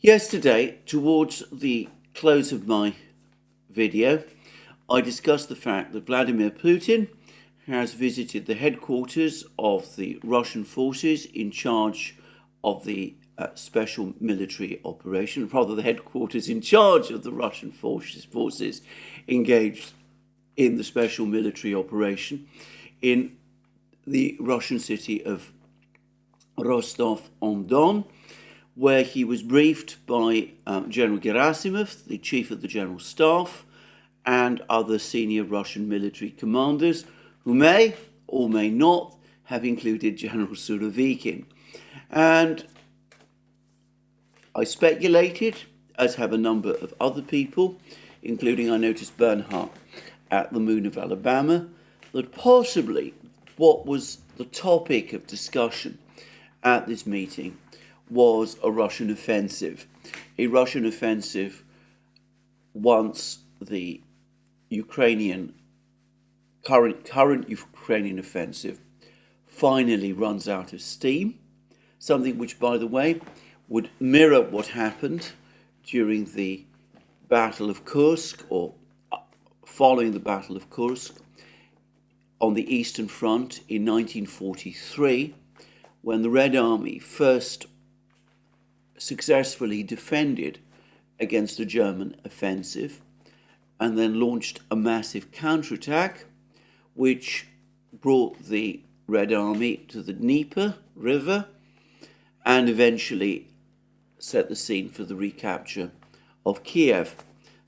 Yesterday, towards the close of my video, I discussed the fact that Vladimir Putin has visited the headquarters of the Russian forces in charge of the special military operation, rather the headquarters in charge of the Russian forces engaged in the special military operation in the Russian city of Rostov-on-Don, where he was briefed by General Gerasimov, the chief of the General Staff, and other senior Russian military commanders, who may or may not have included General Surovikin. And I speculated, as have a number of other people, including I noticed Bernhardt at the Moon of Alabama, that possibly what was the topic of discussion at this meeting was a Russian offensive. A Russian offensive once the current Ukrainian offensive finally runs out of steam, something which, by the way, would mirror what happened during the Battle of Kursk, or following the Battle of Kursk on the Eastern Front in 1943, when the Red Army first successfully defended against a German offensive and then launched a massive counterattack, which brought the Red Army to the Dnieper River and eventually set the scene for the recapture of Kiev.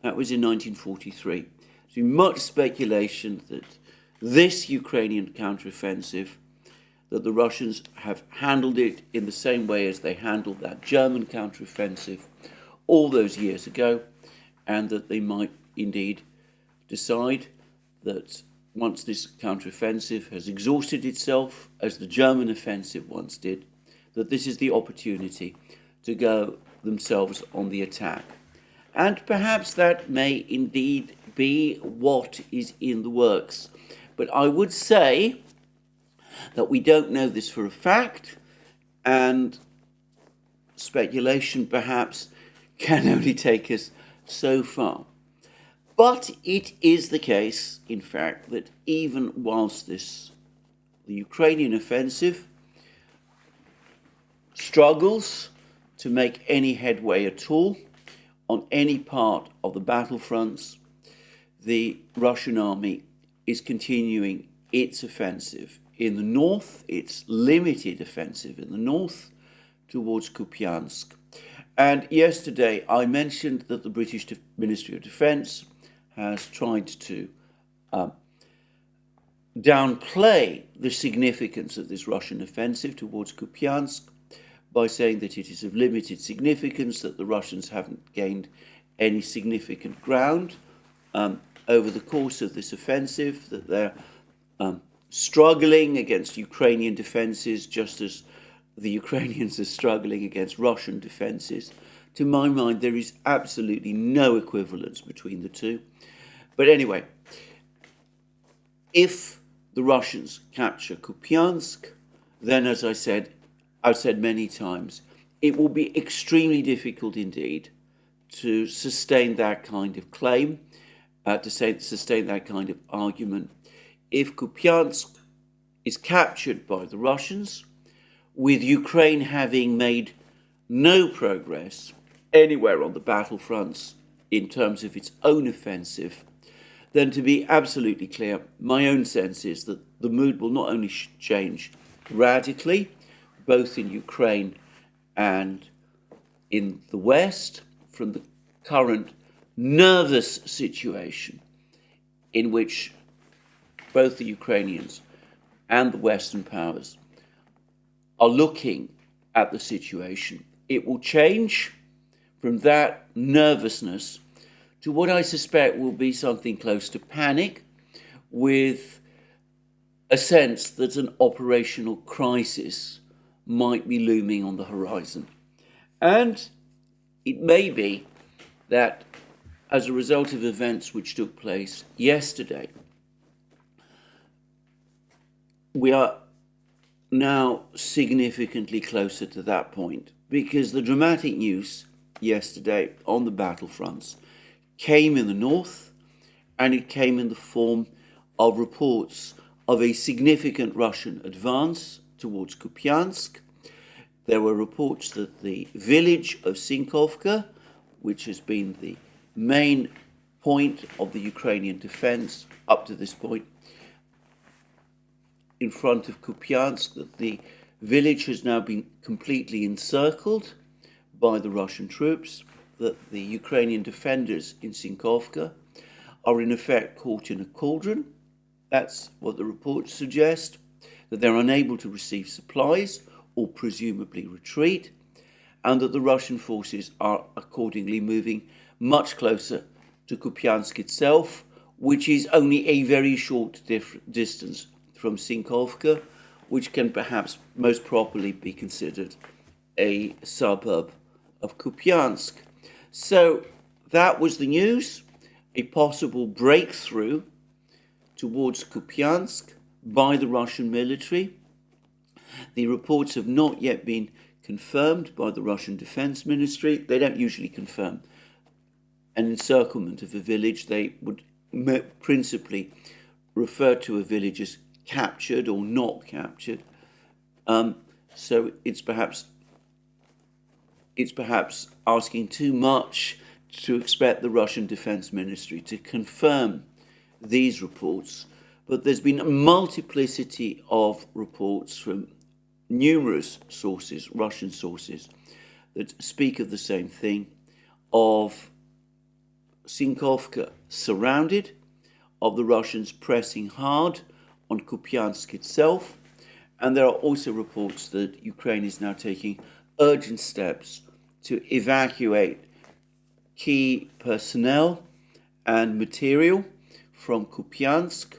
That was in 1943. There's been much speculation that this Ukrainian counteroffensive, that the Russians have handled it in the same way as they handled that German counteroffensive all those years ago, and that they might indeed decide that once this counteroffensive has exhausted itself, as the German offensive once did, that this is the opportunity to go themselves on the attack. And perhaps that may indeed be what is in the works. But I would say that we don't know this for a fact, and speculation perhaps can only take us so far. But it is the case, in fact, that even whilst the Ukrainian offensive struggles to make any headway at all on any part of the battlefronts, the Russian army is continuing its offensive in the north, its limited offensive in the north towards Kupyansk. And yesterday I mentioned that the British Ministry of Defence has tried to downplay the significance of this Russian offensive towards Kupyansk by saying that it is of limited significance, that the Russians haven't gained any significant ground over the course of this offensive, that they're struggling against Ukrainian defences just as the Ukrainians are struggling against Russian defences. To my mind, there is absolutely no equivalence between the two. But anyway, if the Russians capture Kupyansk, then, as I've said many times, it will be extremely difficult indeed to sustain that kind of claim, to sustain that kind of argument. If Kupyansk is captured by the Russians, with Ukraine having made no progress anywhere on the battlefronts in terms of its own offensive, then to be absolutely clear, my own sense is that the mood will not only change radically, both in Ukraine and in the West, from the current nervous situation in which both the Ukrainians and the Western powers are looking at the situation. It will change from that nervousness to what I suspect will be something close to panic, with a sense that an operational crisis might be looming on the horizon. And it may be that as a result of events which took place yesterday, we are now significantly closer to that point, because the dramatic news yesterday on the battlefronts came in the north, and it came in the form of reports of a significant Russian advance towards Kupyansk. There were reports that the village of Sinkovka, which has been the main point of the Ukrainian defense up to this point, in front of Kupyansk, that the village has now been completely encircled by the Russian troops, that the Ukrainian defenders in Sinkovka are in effect caught in a cauldron. That's what the reports suggest, that they're unable to receive supplies or presumably retreat, and that the Russian forces are accordingly moving much closer to Kupyansk itself, which is only a very short distance from Sinkovka, which can perhaps most properly be considered a suburb of Kupyansk. So that was the news, a possible breakthrough towards Kupyansk by the Russian military. The reports have not yet been confirmed by the Russian Defense Ministry. They don't usually confirm an encirclement of a village. They would principally refer to a village as captured or not captured. So it's perhaps asking too much to expect the Russian Defense Ministry to confirm these reports, but there's been a multiplicity of reports from numerous sources, Russian sources, that speak of the same thing, of Sinkovka surrounded, of the Russians pressing hard on Kupyansk itself, and there are also reports that Ukraine is now taking urgent steps to evacuate key personnel and material from Kupyansk.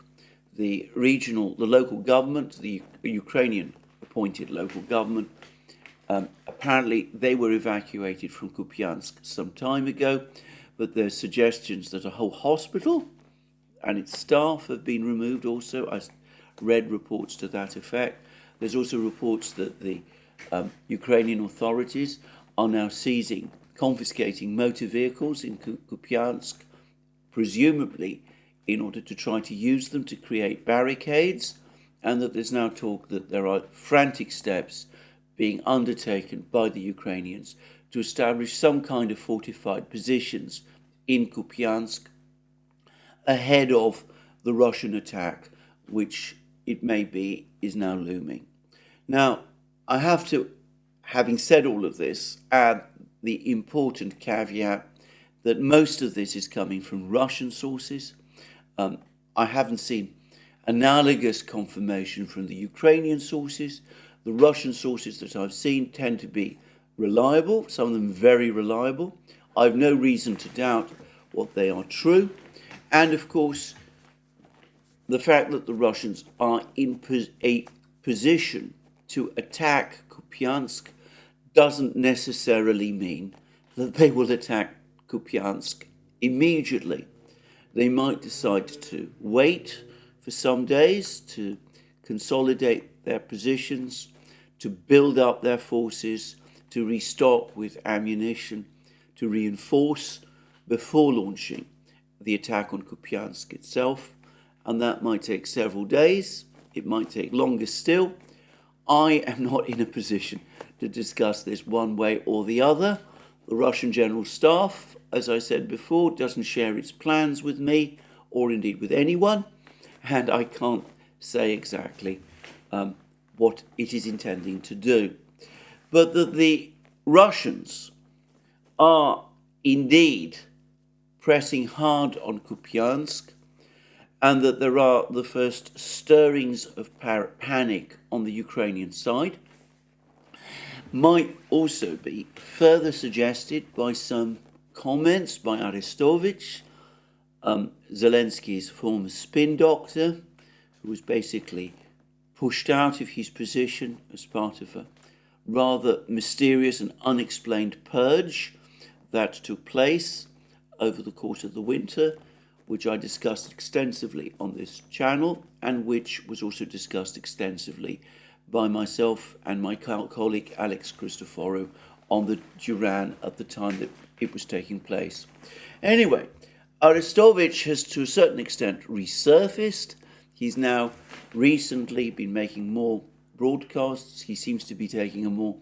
The local government, the Ukrainian appointed local government, apparently they were evacuated from Kupyansk some time ago, but there's suggestions that a whole hospital and its staff have been removed also. I read reports to that effect. There's also reports that the Ukrainian authorities are now confiscating motor vehicles in Kupyansk, presumably in order to try to use them to create barricades, and that there's now talk that there are frantic steps being undertaken by the Ukrainians to establish some kind of fortified positions in Kupyansk ahead of the Russian attack, which it may be is now looming. Now, I have to, having said all of this, add the important caveat that most of this is coming from Russian sources. I haven't seen analogous confirmation from the Ukrainian sources. The Russian sources that I've seen tend to be reliable, some of them very reliable. I have no reason to doubt what they are true. And of course, the fact that the Russians are in a position to attack Kupyansk doesn't necessarily mean that they will attack Kupyansk immediately. They might decide to wait for some days to consolidate their positions, to build up their forces, to restock with ammunition, to reinforce before launching the attack on Kupyansk itself. And that might take several days. It might take longer still. I am not in a position to discuss this one way or the other. The Russian General Staff, as I said before, doesn't share its plans with me or indeed with anyone, and I can't say exactly what it is intending to do. But that the Russians are indeed pressing hard on Kupyansk, and that there are the first stirrings of panic on the Ukrainian side, might also be further suggested by some comments by Arestovich, Zelensky's former spin doctor, who was basically pushed out of his position as part of a rather mysterious and unexplained purge that took place over the course of the winter, which I discussed extensively on this channel, and which was also discussed extensively by myself and my colleague Alex Christoforou on the Duran at the time that it was taking place. Anyway, Arestovich has to a certain extent resurfaced. He's now recently been making more broadcasts. He seems to be taking a more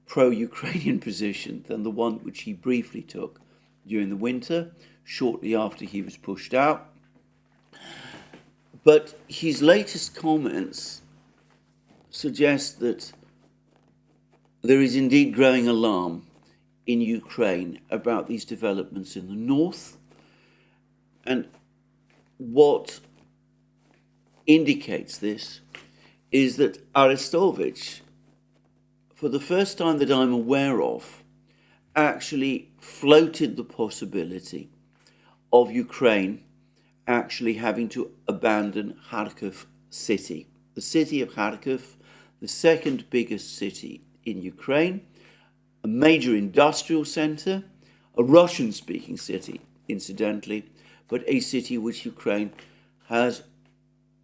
pro-Ukrainian position than the one which he briefly took during the winter, shortly after he was pushed out. But his latest comments suggest that there is indeed growing alarm in Ukraine about these developments in the north. And what indicates this is that Arestovich, for the first time that I'm aware of, actually floated the possibility of Ukraine actually having to abandon Kharkiv city. The city of Kharkiv, the second biggest city in Ukraine, a major industrial center, a Russian-speaking city, incidentally, but a city which Ukraine has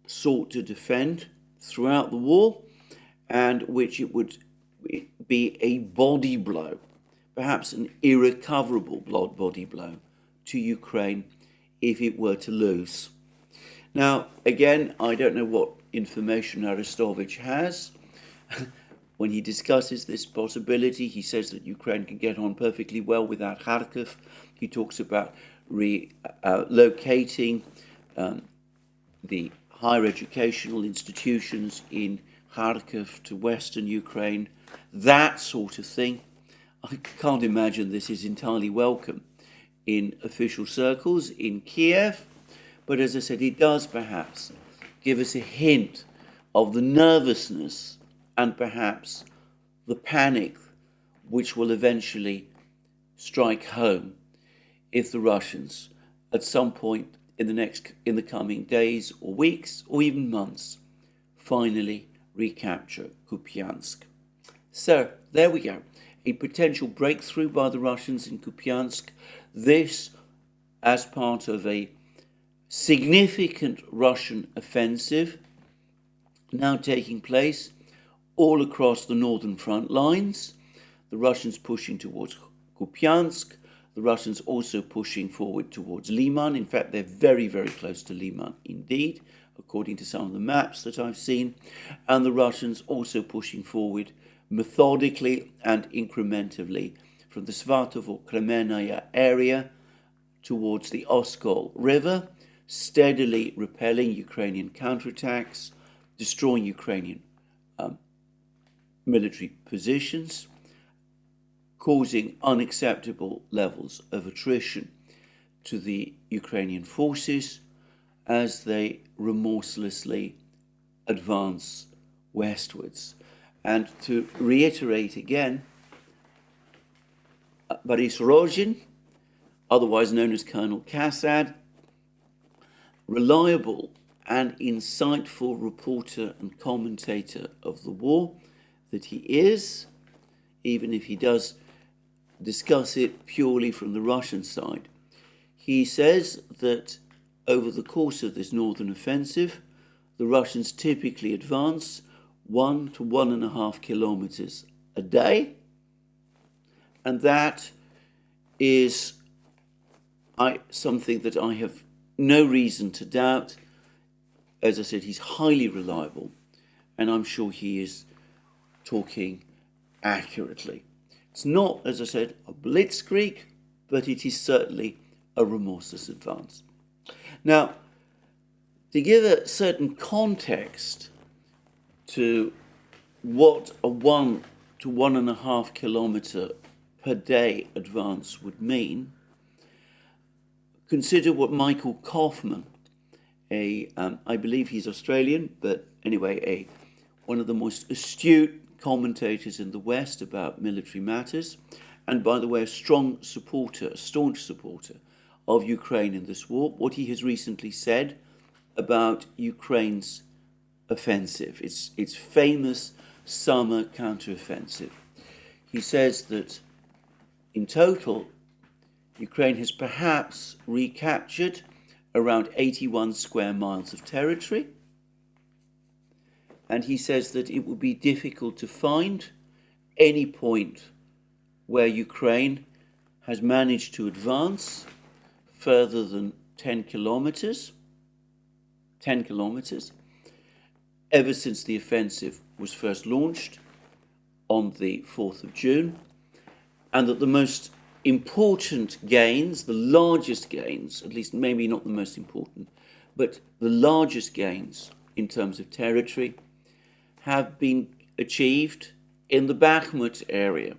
sought to defend throughout the war, and which it would be a body blow, perhaps an irrecoverable body blow to Ukraine if it were to lose. Now, again, I don't know what information Arestovich has. When he discusses this possibility, he says that Ukraine can get on perfectly well without Kharkiv. He talks about relocating the higher educational institutions in Kharkiv to Western Ukraine, that sort of thing. I can't imagine this is entirely welcome in official circles in Kiev, but as I said, it does perhaps give us a hint of the nervousness and perhaps the panic which will eventually strike home if the Russians, at some point in the coming days or weeks or even months, finally recapture Kupyansk. So there we go, a potential breakthrough by the Russians in Kupyansk. This as part of a significant Russian offensive now taking place all across the northern front lines. The Russians pushing towards Kupyansk, the Russians also pushing forward towards Liman. In fact, they're very, very close to Liman indeed, according to some of the maps that I've seen. And the Russians also pushing forward methodically and incrementally from the Svatovo-Kremenaya area towards the Oskol River, steadily repelling Ukrainian counterattacks, destroying Ukrainian military positions, causing unacceptable levels of attrition to the Ukrainian forces as they remorselessly advance westwards. And to reiterate again, Boris Rogin, otherwise known as Colonel Kassad, reliable and insightful reporter and commentator of the war that he is, even if he does discuss it purely from the Russian side. He says that over the course of this northern offensive, the Russians typically advance 1 to 1.5 kilometers a day, and that is something that I have no reason to doubt. As I said, he's highly reliable, and I'm sure he is talking accurately. It's not, as I said, a blitzkrieg, but it is certainly a remorseless advance. Now, to give a certain context to what a 1 to 1.5 kilometer per day advance would mean, consider what Michael Kaufman, I believe he's Australian, but anyway, one of the most astute commentators in the West about military matters, and by the way, a staunch supporter of Ukraine in this war, what he has recently said about Ukraine's offensive, its famous summer counteroffensive. He says that in total, Ukraine has perhaps recaptured around 81 square miles of territory, and he says that it would be difficult to find any point where Ukraine has managed to advance further than 10 kilometers, ever since the offensive was first launched on the 4th of June, and that the most important gains, the largest gains, at least maybe not the most important, but the largest gains in terms of territory have been achieved in the Bakhmut area,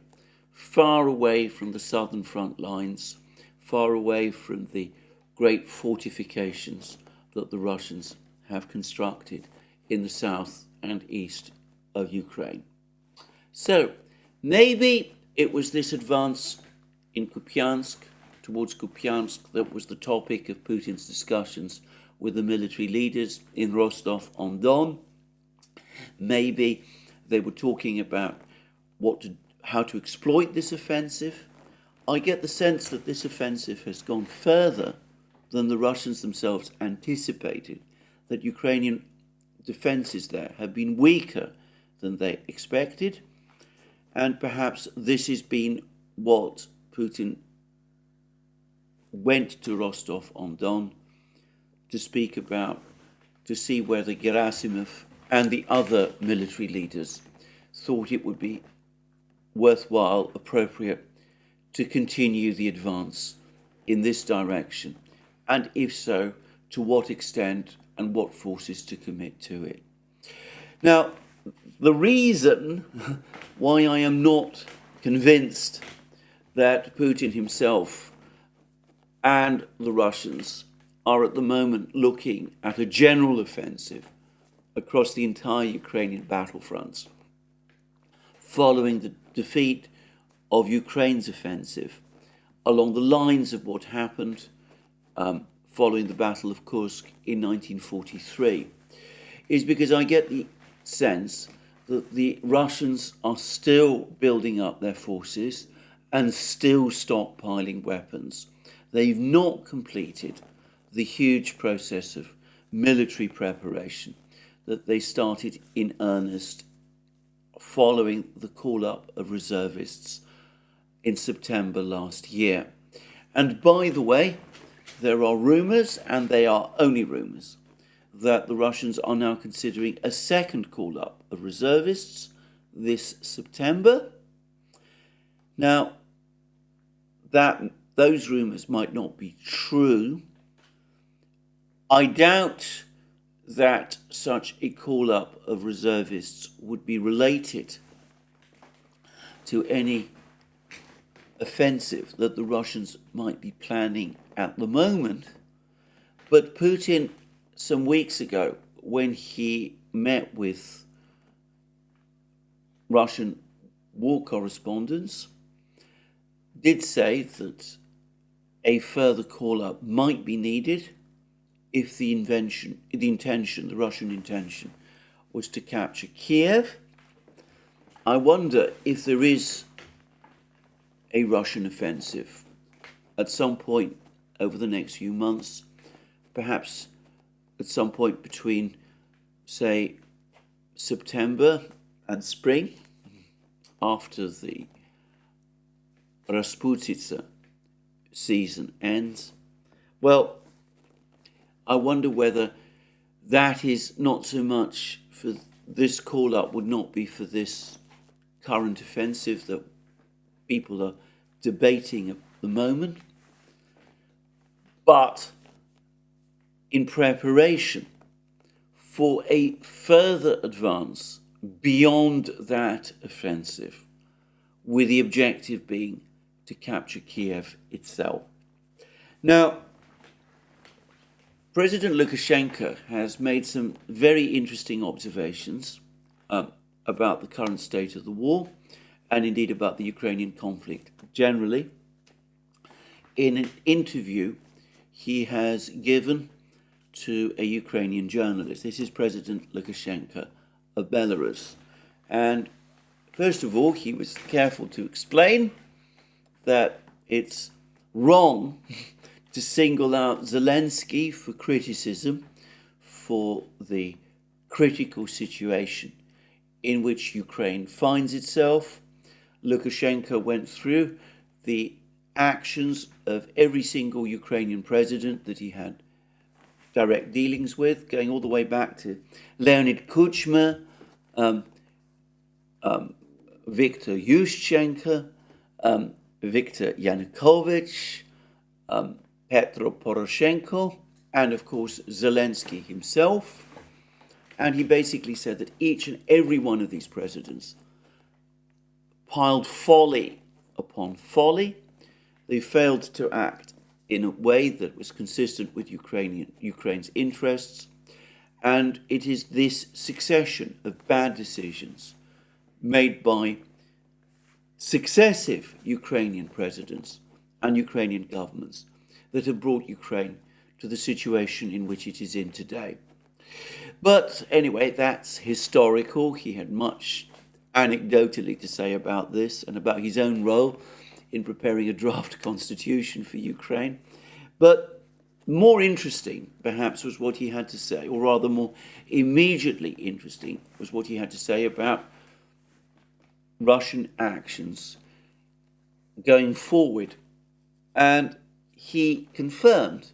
far away from the southern front lines, far away from the great fortifications that the Russians have constructed in the south and east of Ukraine. So maybe it was this advance in Kupyansk, towards Kupyansk, that was the topic of Putin's discussions with the military leaders in Rostov-on-Don. Maybe they were talking about how to exploit this offensive. I get the sense that this offensive has gone further than the Russians themselves anticipated, that Ukrainian defenses there have been weaker than they expected, and perhaps this has been what Putin went to Rostov-on-Don to speak about, to see whether Gerasimov and the other military leaders thought it would be worthwhile, appropriate, to continue the advance in this direction, and if so, to what extent and what forces to commit to it. Now, the reason why I am not convinced that Putin himself and the Russians are at the moment looking at a general offensive across the entire Ukrainian battlefronts, following the defeat of Ukraine's offensive, along the lines of what happened following the Battle of Kursk in 1943, is because I get the sense that the Russians are still building up their forces and still stockpiling weapons. They've not completed the huge process of military preparation that they started in earnest following the call-up of reservists in September last year. And by the way, there are rumours, and they are only rumours, that the Russians are now considering a second call-up of reservists this September. Now, those rumours might not be true. I doubt that such a call-up of reservists would be related to any offensive that the Russians might be planning at the moment. But Putin, some weeks ago, when he met with Russian war correspondents, did say that a further call-up might be needed if the Russian intention was to capture Kiev. I wonder if there is a Russian offensive at some point over the next few months, perhaps at some point between, say, September and spring, after the Rasputitsa season ends. Well, I wonder whether that is not so much for this call-up, would not be for this current offensive that people are debating at the moment, but in preparation for a further advance beyond that offensive, with the objective being to capture Kiev itself. Now, President Lukashenko has made some very interesting observations about the current state of the war, and indeed about the Ukrainian conflict generally. In an interview he has given to a Ukrainian journalist, this is President Lukashenko of Belarus, and first of all he was careful to explain that it's wrong to single out Zelensky for criticism for the critical situation in which Ukraine finds itself, Lukashenko went through the actions of every single Ukrainian president that he had direct dealings with, going all the way back to Leonid Kuchma, Viktor Yushchenko, Viktor Yanukovych, Petro Poroshenko, and of course Zelensky himself. And he basically said that each and every one of these presidents piled folly upon folly. They failed to act in a way that was consistent with Ukraine's interests. And it is this succession of bad decisions made by successive Ukrainian presidents and Ukrainian governments that have brought Ukraine to the situation in which it is in today. But anyway, that's historical. He had much anecdotally to say about this and about his own role in preparing a draft constitution for Ukraine. But more interesting, perhaps, was what he had to say, or rather more immediately interesting, was what he had to say about Russian actions going forward. And he confirmed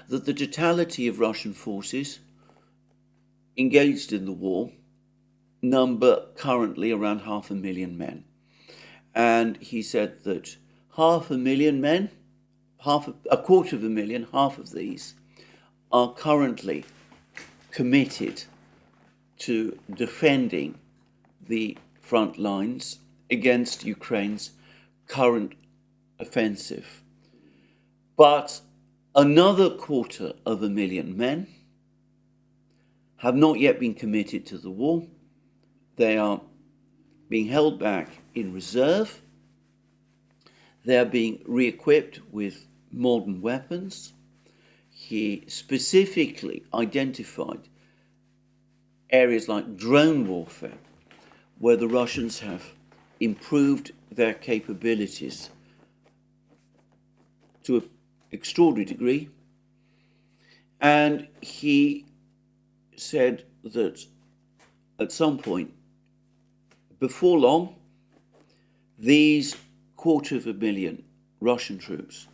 that the totality of Russian forces engaged in the war number currently around 500,000 men. And he said that 500,000 men, 250,000, half of these, are currently committed to defending the front lines against Ukraine's current offensive. But another 250,000 men have not yet been committed to the war. They are being held back in reserve. They are being re-equipped with modern weapons. He specifically identified areas like drone warfare, where the Russians have improved their capabilities to an extraordinary degree. And he said that at some point, before long, these 250,000 Russian troops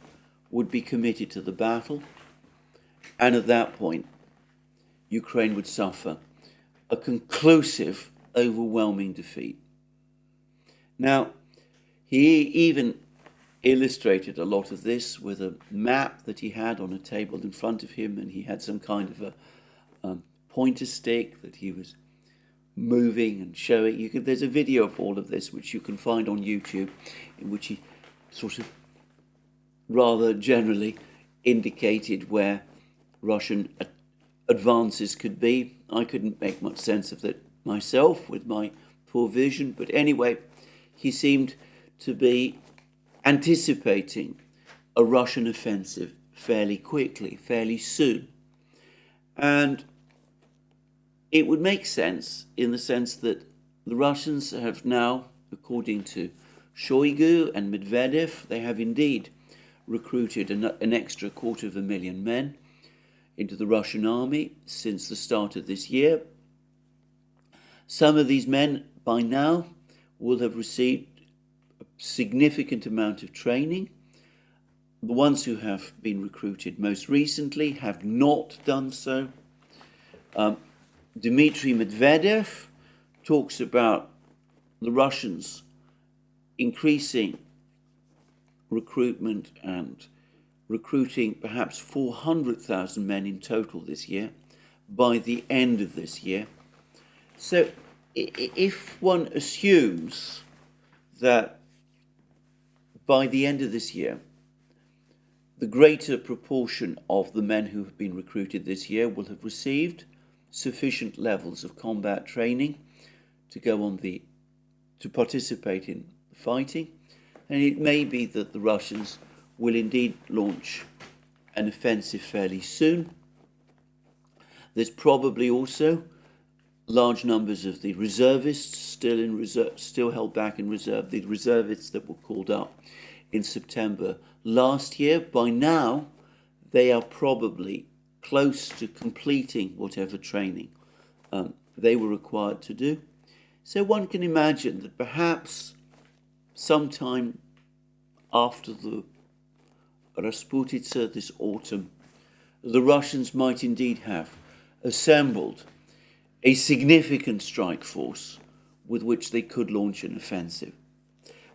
would be committed to the battle, and at that point, Ukraine would suffer a conclusive, overwhelming defeat. Now, he even illustrated a lot of this with a map that he had on a table in front of him, and he had some kind of a pointer stick that he was moving and showing. There's a video of all of this which you can find on YouTube, in which he sort of rather generally indicated where Russian advances could be. I couldn't make much sense of that myself with my poor vision, but anyway, he seemed to be anticipating a Russian offensive fairly quickly, fairly soon. And it would make sense in the sense that the Russians have now, according to Shoigu and Medvedev, they have indeed recruited an extra 250,000 men into the Russian army since the start of this year. Some of these men by now will have received a significant amount of training. The ones who have been recruited most recently have not done so. Dmitry Medvedev talks about the Russians increasing recruitment and recruiting perhaps 400,000 men in total this year by the end of this year. So if one assumes that by the end of this year, the greater proportion of the men who have been recruited this year will have received sufficient levels of combat training to go on to participate in fighting, and it may be that the Russians will indeed launch an offensive fairly soon. There's probably also large numbers of the reservists still held back in reserve, the reservists that were called up in September last year. By now, they are probably close to completing whatever training they were required to do. So one can imagine that perhaps sometime after the Rasputitsa this autumn, the Russians might indeed have assembled a significant strike force with which they could launch an offensive.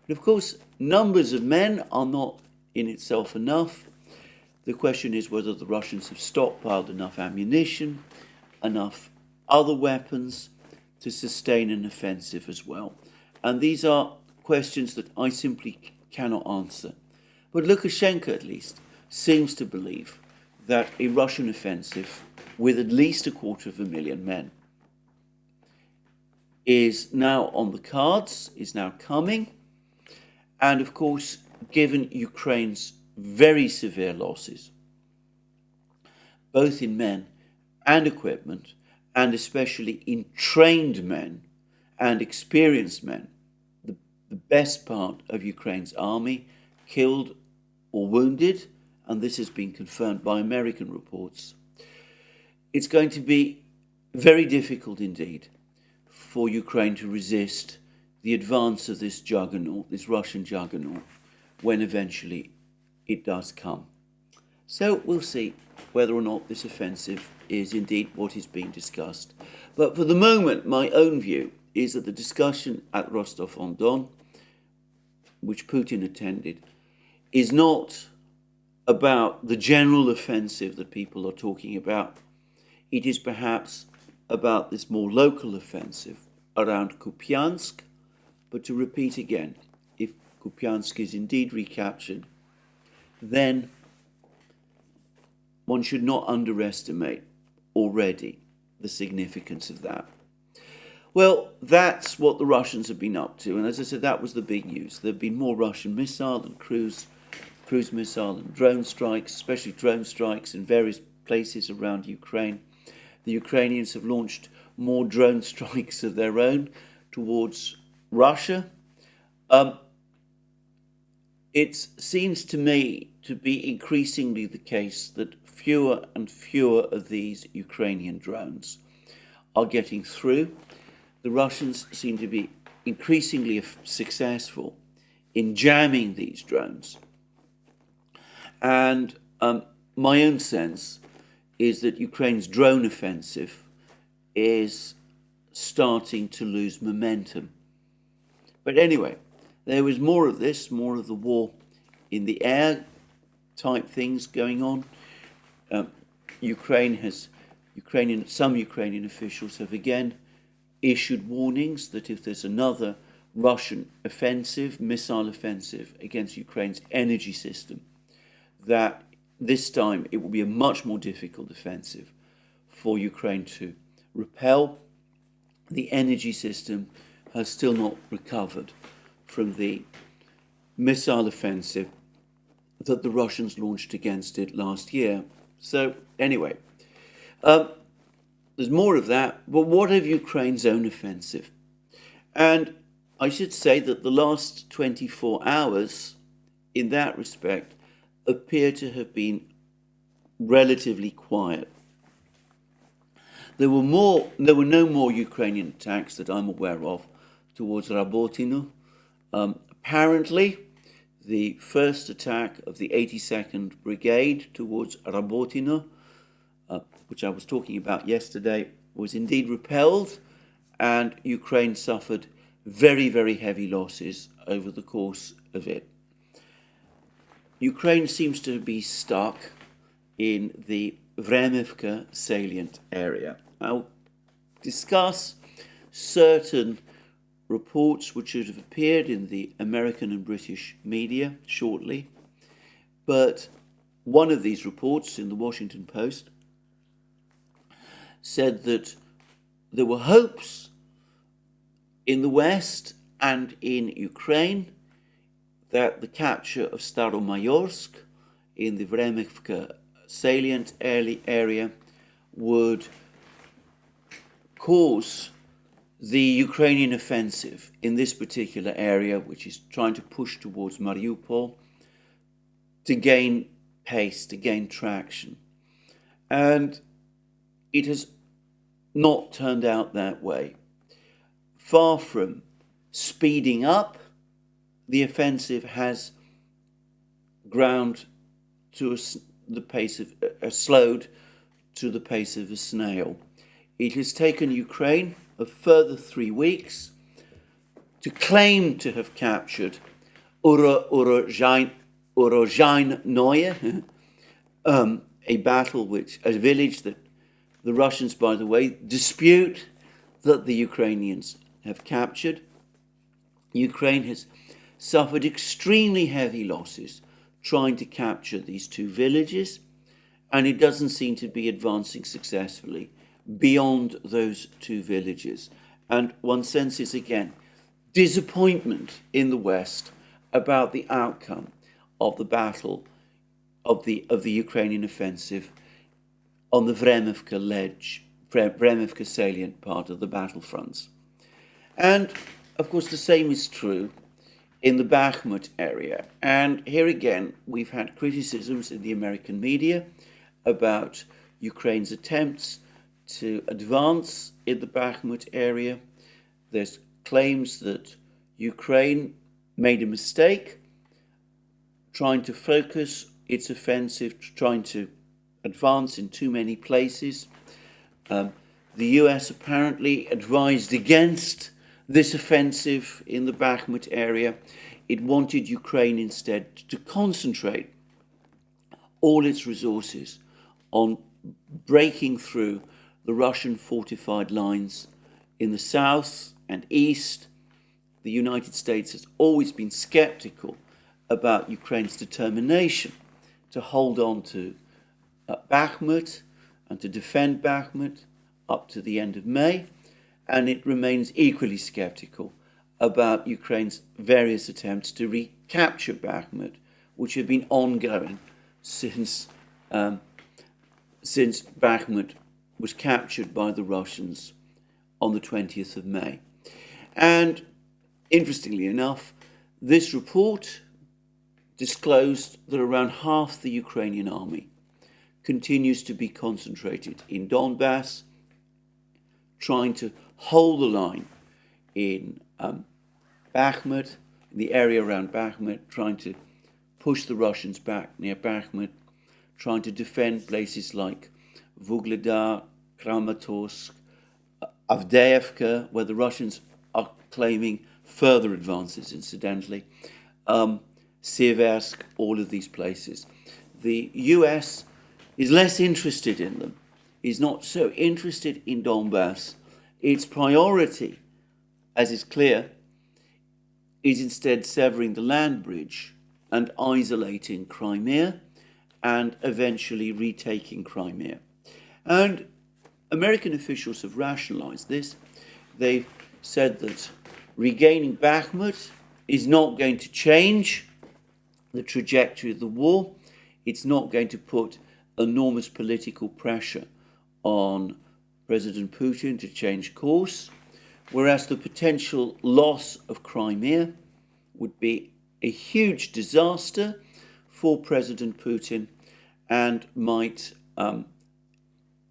But of course, numbers of men are not in itself enough. The question is whether the Russians have stockpiled enough ammunition, enough other weapons to sustain an offensive as well. And these are questions that I simply cannot answer. But Lukashenko, at least, seems to believe that a Russian offensive with at least 250,000 men is now on the cards, is now coming. And of course, given Ukraine's very severe losses, both in men and equipment, and especially in trained men and experienced men, the best part of Ukraine's army killed or wounded, and this has been confirmed by American reports, it's going to be very difficult indeed for Ukraine to resist the advance of this juggernaut, this Russian juggernaut, when eventually it does come. So we'll see whether or not this offensive is indeed what is being discussed. But for the moment, my own view is that the discussion at Rostov-on-Don, which Putin attended, is not about the general offensive that people are talking about. It is perhaps about this more local offensive around Kupyansk. But to repeat again, if Kupyansk is indeed recaptured, then one should not underestimate already the significance of that. Well, that's what the Russians have been up to. And as I said, that was the big news. There have been more Russian missile and cruise missile and drone strikes, especially drone strikes in various places around Ukraine. The Ukrainians have launched more drone strikes of their own towards Russia. It seems to me to be increasingly the case that fewer and fewer of these Ukrainian drones are getting through. The Russians seem to be increasingly successful in jamming these drones. And my own sense is that Ukraine's drone offensive is starting to lose momentum. But anyway, there was more of this, more of the war in the air type things going on. Some Ukrainian officials have again issued warnings that if there's another Russian offensive, missile offensive against Ukraine's energy system, that this time it will be a much more difficult offensive for Ukraine to repel. The energy system has still not recovered from the missile offensive that the Russians launched against it last year. So anyway, there's more of that. But what of Ukraine's own offensive? And I should say that the last 24 hours, in that respect, appear to have been relatively quiet. There were no more Ukrainian attacks that I'm aware of towards Rabotino. Apparently, the first attack of the 82nd Brigade towards Rabotino, which I was talking about yesterday, was indeed repelled, and Ukraine suffered very, very heavy losses over the course of it. Ukraine seems to be stuck in the Vremivka salient area. I'll discuss certain reports which have appeared in the American and British media shortly, but one of these reports in the Washington Post said that there were hopes in the West and in Ukraine that the capture of Staromayorsk in the Vremivka salient area would cause the Ukrainian offensive in this particular area, which is trying to push towards Mariupol, to gain pace, to gain traction. And it has not turned out that way. far from speeding up, the offensive has ground to the pace of slowed to the pace of a snail. It has taken Ukraine a further 3 weeks to claim to have captured Urozhainoye, a village that the Russians, by the way, dispute that the Ukrainians have captured. Ukraine has suffered extremely heavy losses trying to capture these two villages, and it doesn't seem to be advancing successfully beyond those two villages. And one senses again disappointment in the West about the outcome of the battle of the Ukrainian offensive on the Vremivka salient part of the battlefronts. And of course the same is true in the Bakhmut area. And here again we've had criticisms in the American media about Ukraine's attempts to advance in the Bakhmut area. There's claims that Ukraine made a mistake trying to focus its offensive, trying to advance in too many places. The US apparently advised against this offensive in the Bakhmut area. It wanted Ukraine instead to concentrate all its resources on breaking through the Russian fortified lines in the south and east. The United States has always been skeptical about Ukraine's determination to hold on to Bakhmut and to defend Bakhmut up to the end of May, and it remains equally skeptical about Ukraine's various attempts to recapture Bakhmut, which have been ongoing since Bakhmut was captured by the Russians on the 20th of May. And interestingly enough, this report disclosed that around half the Ukrainian army continues to be concentrated in Donbass, trying to hold the line in Bakhmut, in the area around Bakhmut, trying to push the Russians back near Bakhmut, trying to defend places like Vuhledar, Kramatorsk, Avdiivka, where the Russians are claiming further advances, incidentally, Seversk, all of these places. The US is less interested in them, is not so interested in Donbass. Its priority, as is clear, is instead severing the land bridge and isolating Crimea and eventually retaking Crimea. And American officials have rationalized this. They've said that regaining Bakhmut is not going to change the trajectory of the war. It's not going to put enormous political pressure on President Putin to change course, whereas the potential loss of Crimea would be a huge disaster for President Putin and might, on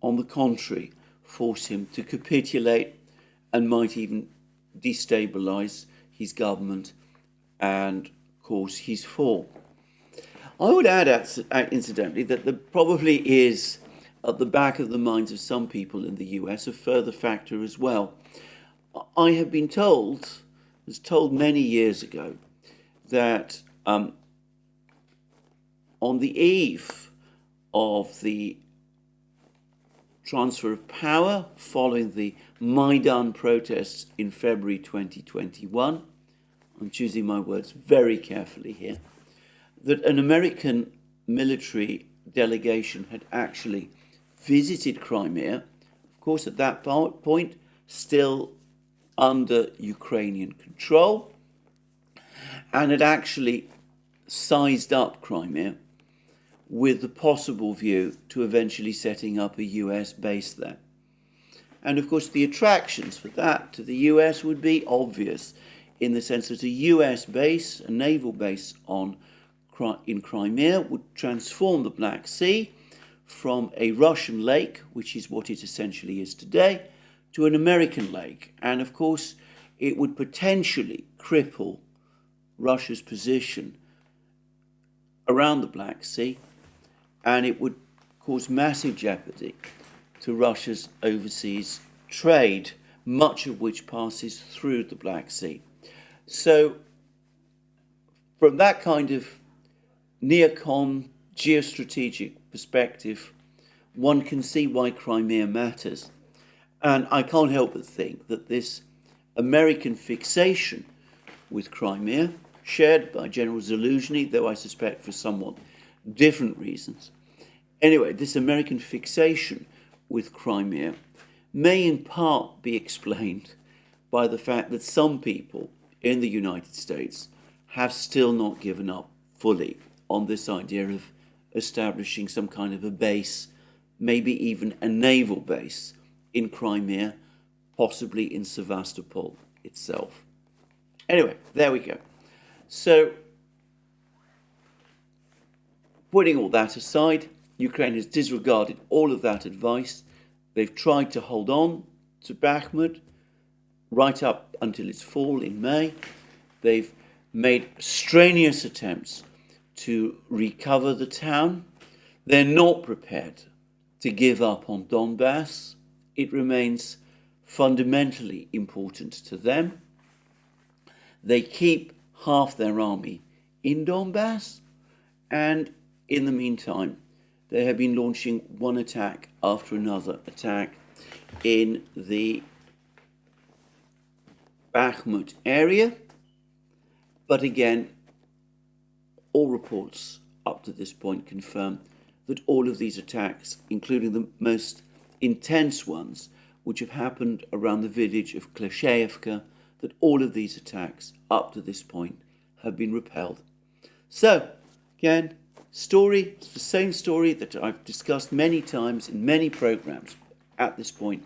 the contrary, force him to capitulate and might even destabilize his government and cause his fall. I would add, incidentally, that there probably is at the back of the minds of some people in the US a further factor as well. I have been told, was told many years ago, that on the eve of the transfer of power following the Maidan protests in February 2021, I'm choosing my words very carefully here, that an American military delegation had actually visited Crimea, of course at that point still under Ukrainian control, and had actually sized up Crimea with the possible view to eventually setting up a US base there. And of course the attractions for that to the US would be obvious, in the sense that a US base, a naval base in Crimea, would transform the Black Sea from a Russian lake, which is what it essentially is today, to an American lake. And of course, it would potentially cripple Russia's position around the Black Sea, and it would cause massive jeopardy to Russia's overseas trade, much of which passes through the Black Sea. So, from that kind of neocon geostrategic perspective, one can see why Crimea matters. And I can't help but think that this American fixation with Crimea, shared by General Zaluzhny, though I suspect for somewhat different reasons. Anyway, this American fixation with Crimea may in part be explained by the fact that some people in the United States have still not given up fully on this idea of establishing some kind of a base, maybe even a naval base in Crimea, possibly in Sevastopol itself. Anyway, there we go. So, putting all that aside, Ukraine has disregarded all of that advice. They've tried to hold on to Bakhmut right up until its fall in May. They've made strenuous attempts to recover the town. They're not prepared to give up on Donbass. It remains fundamentally important to them. They keep half their army in Donbass, and in the meantime, they have been launching one attack after another attack in the Bakhmut area. But again, all reports up to this point confirm that all of these attacks, including the most intense ones, which have happened around the village of Klesheyevka, that all of these attacks up to this point have been repelled. So, again, story, it's the same story that I've discussed many times in many programs at this point.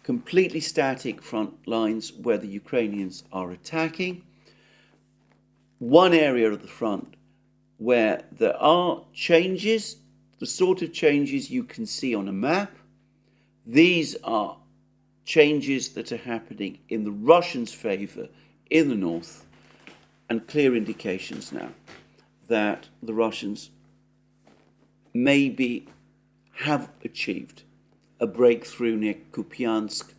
Completely static front lines where the Ukrainians are attacking. One area of the front where there are changes, the sort of changes you can see on a map. These are changes that are happening in the Russians' favour in the north, and clear indications now that the Russians maybe have achieved a breakthrough near Kupyansk,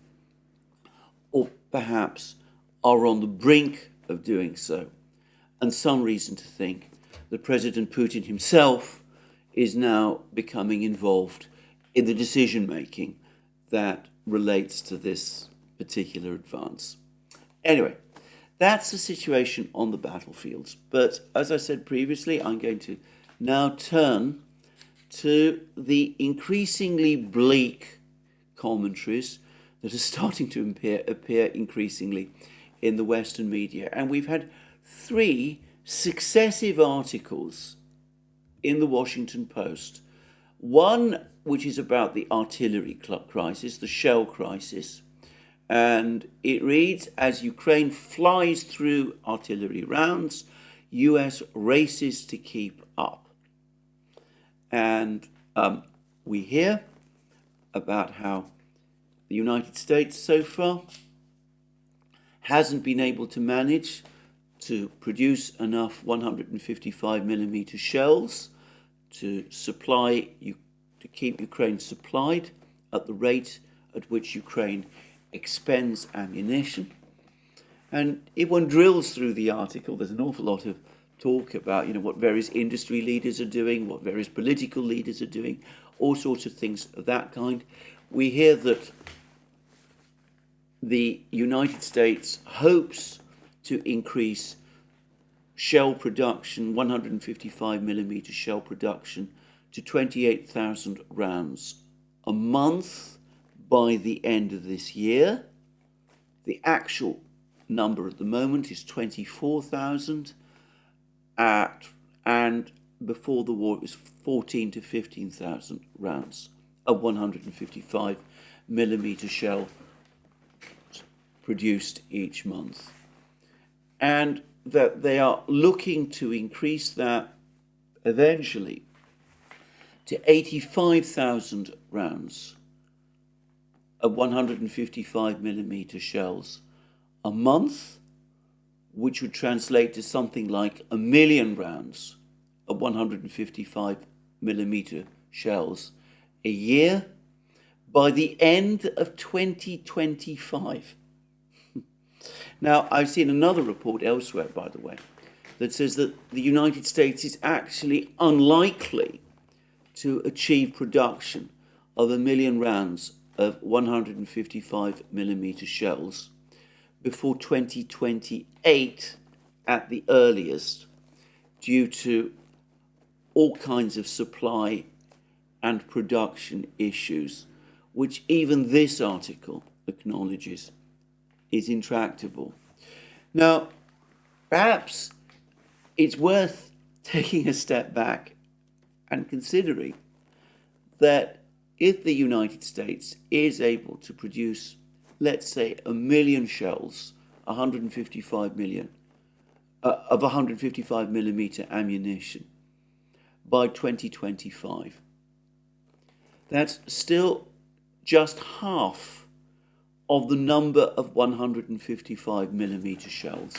or perhaps are on the brink of doing so, and some reason to think that President Putin himself is now becoming involved in the decision-making that relates to this particular advance. Anyway, that's the situation on the battlefields. But as I said previously, I'm going to now turn to the increasingly bleak commentaries that are starting to appear increasingly in the Western media. And we've had 3 successive articles in the Washington Post. One which is about the artillery crisis, the shell crisis. And it reads, as Ukraine flies through artillery rounds, US races to keep up. And we hear about how the United States so far hasn't been able to manage to produce enough 155mm shells to supply, to keep Ukraine supplied at the rate at which Ukraine expends ammunition. And if one drills through the article, there's an awful lot of talk about, what various industry leaders are doing, what various political leaders are doing, all sorts of things of that kind. We hear that the United States hopes to increase shell production, 155mm shell production, to 28,000 rounds a month by the end of this year. The actual number at the moment is 24,000, and before the war it was 14 to 15,000 rounds of 155mm shell produced each month. And that they are looking to increase that eventually to 85,000 rounds of 155mm shells a month, which would translate to something like 1 million rounds of 155mm shells a year by the end of 2025. Now, I've seen another report elsewhere, by the way, that says that the United States is actually unlikely to achieve production of 1 million rounds of 155mm shells before 2028 at the earliest, due to all kinds of supply and production issues, which even this article acknowledges is intractable. Now, perhaps it's worth taking a step back and considering that if the United States is able to produce, let's say, 1 million shells, 155 million, of 155mm ammunition by 2025, that's still just half of the number of 155mm shells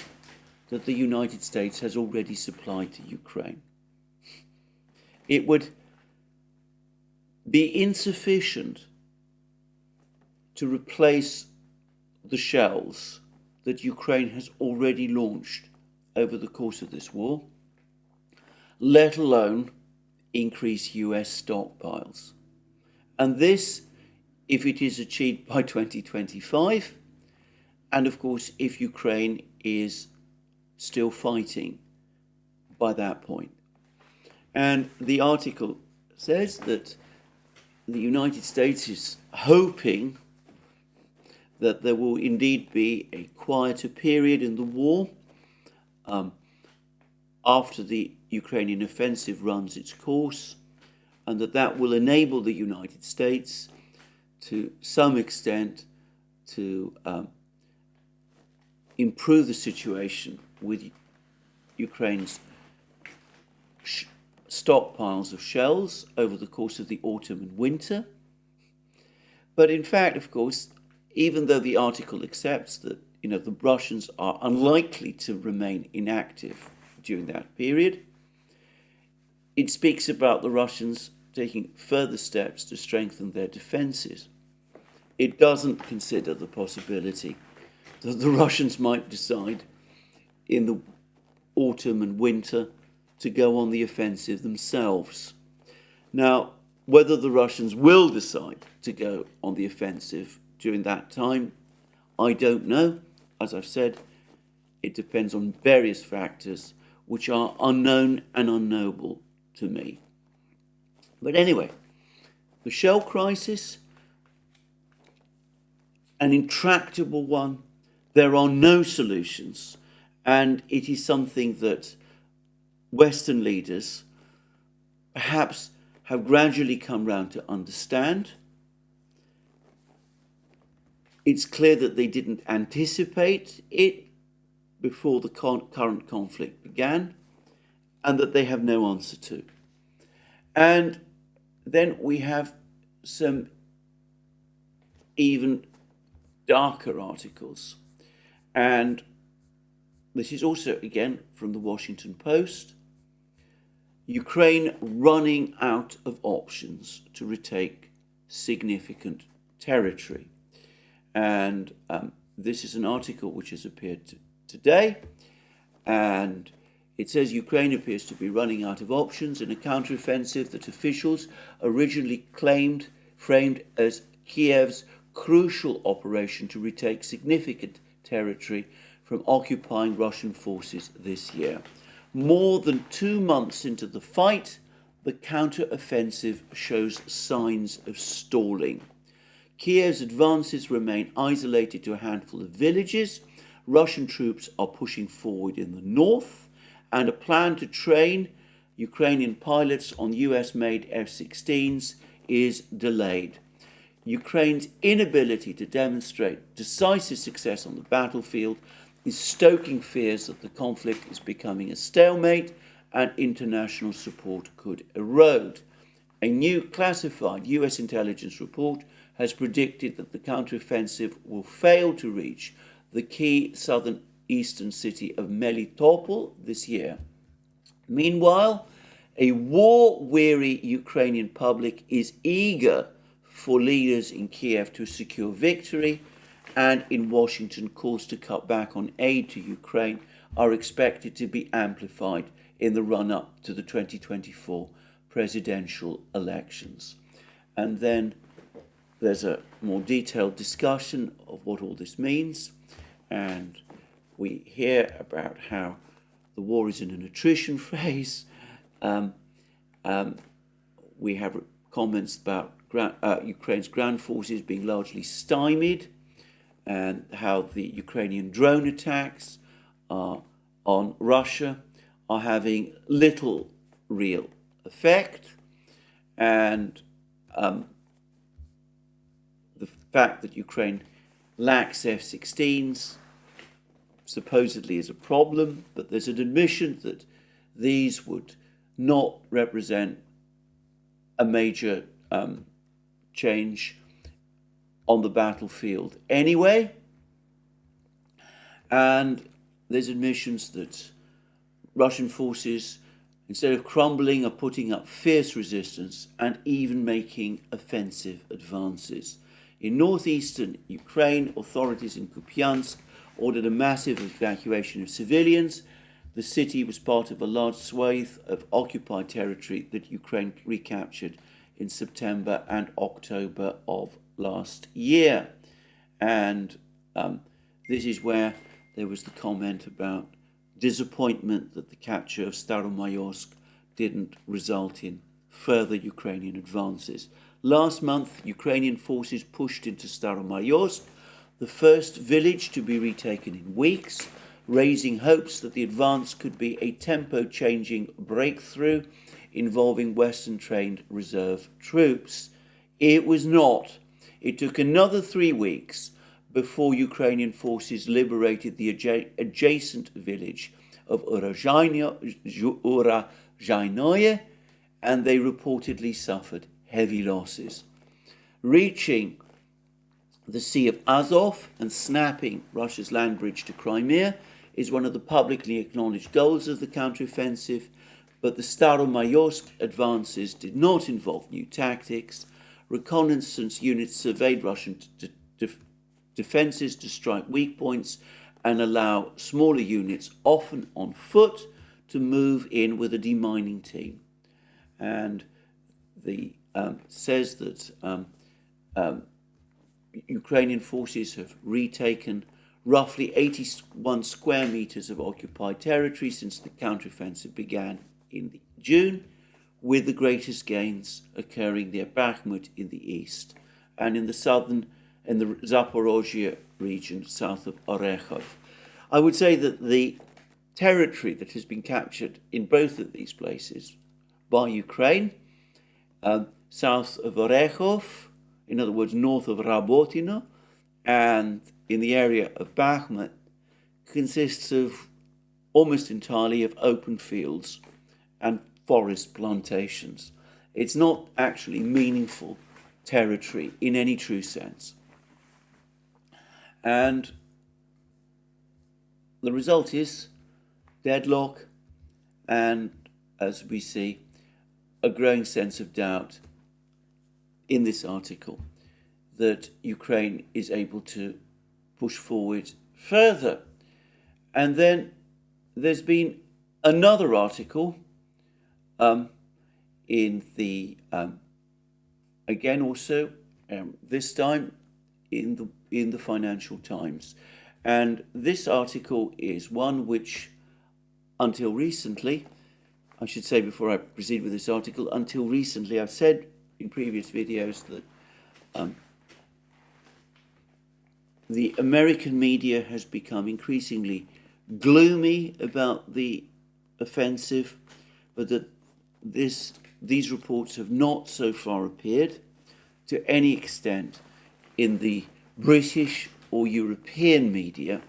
that the United States has already supplied to Ukraine. It would be insufficient to replace the shells that Ukraine has already launched over the course of this war, let alone increase US stockpiles. And this, if it is achieved by 2025, and of course if Ukraine is still fighting by that point. And the article says that the United States is hoping that there will indeed be a quieter period in the war after the Ukrainian offensive runs its course, and that will enable the United States to some extent to improve the situation with Ukraine's stockpiles of shells over the course of the autumn and winter. But in fact, of course, even though the article accepts that the Russians are unlikely to remain inactive during that period, it speaks about the Russians taking further steps to strengthen their defences. It doesn't consider the possibility that the Russians might decide in the autumn and winter to go on the offensive themselves. Now, whether the Russians will decide to go on the offensive during that time, I don't know. As I've said, it depends on various factors which are unknown and unknowable to me. But anyway, the shell crisis, an intractable one. There are no solutions, and it is something that Western leaders perhaps have gradually come round to understand. It's clear that they didn't anticipate it before the current conflict began, and that they have no answer to. And then we have some even darker articles. And this is also, again, from the Washington Post. Ukraine running out of options to retake significant territory. And this is an article which has appeared today. And it says Ukraine appears to be running out of options in a counteroffensive that officials originally framed as Kiev's crucial operation to retake significant territory from occupying Russian forces this year. More than 2 months into the fight, the counter-offensive shows signs of stalling. Kiev's advances remain isolated to a handful of villages. Russian troops are pushing forward in the north, and a plan to train Ukrainian pilots on US-made F-16s is delayed. Ukraine's inability to demonstrate decisive success on the battlefield is stoking fears that the conflict is becoming a stalemate and international support could erode. A new classified US intelligence report has predicted that the counteroffensive will fail to reach the key southern eastern city of Melitopol this year. Meanwhile, a war-weary Ukrainian public is eager for leaders in Kiev to secure victory, and in Washington, calls to cut back on aid to Ukraine are expected to be amplified in the run-up to the 2024 presidential elections. And then there's a more detailed discussion of what all this means, and we hear about how the war is in an attrition phase. We have comments about Ukraine's ground forces being largely stymied, and how the Ukrainian drone attacks on Russia are having little real effect, and the fact that Ukraine lacks F-16s supposedly is a problem, but there's an admission that these would not represent a major change on the battlefield anyway. And there's admissions that Russian forces, instead of crumbling, are putting up fierce resistance and even making offensive advances. In northeastern Ukraine, authorities in Kupyansk ordered a massive evacuation of civilians. The city was part of a large swathe of occupied territory that Ukraine recaptured in September and October of last year. And this is where there was the comment about disappointment that the capture of Staromayorsk didn't result in further Ukrainian advances. Last month, Ukrainian forces pushed into Staromayorsk, the first village to be retaken in weeks, raising hopes that the advance could be a tempo-changing breakthrough involving Western-trained reserve troops. It was not. It took another 3 weeks before Ukrainian forces liberated the adjacent village of Urozhainoye, and they reportedly suffered heavy losses. Reaching the Sea of Azov and snapping Russia's land bridge to Crimea is one of the publicly acknowledged goals of the counteroffensive, but the Staromayorsk advances did not involve new tactics. Reconnaissance units surveyed Russian defences to strike weak points and allow smaller units, often on foot, to move in with a demining team. And the says that Ukrainian forces have retaken roughly 81 square meters of occupied territory since the counteroffensive began in June, with the greatest gains occurring near Bakhmut in the east and in the Zaporozhye region south of Orekhov. I would say that the territory that has been captured in both of these places by Ukraine, south of Orekhov, in other words, north of Rabotino, and in the area of Bakhmut, consists of almost entirely of open fields and forest plantations. It's not actually meaningful territory in any true sense. And the result is deadlock and, as we see, a growing sense of doubt in this article that Ukraine is able to push forward further. And then there's been another article in the, again also, this time in the Financial Times. And this article is one which, until recently, I should say before I proceed with this article, until recently I've said in previous videos that the American media has become increasingly gloomy about the offensive, but that these reports have not so far appeared to any extent in the British or European media.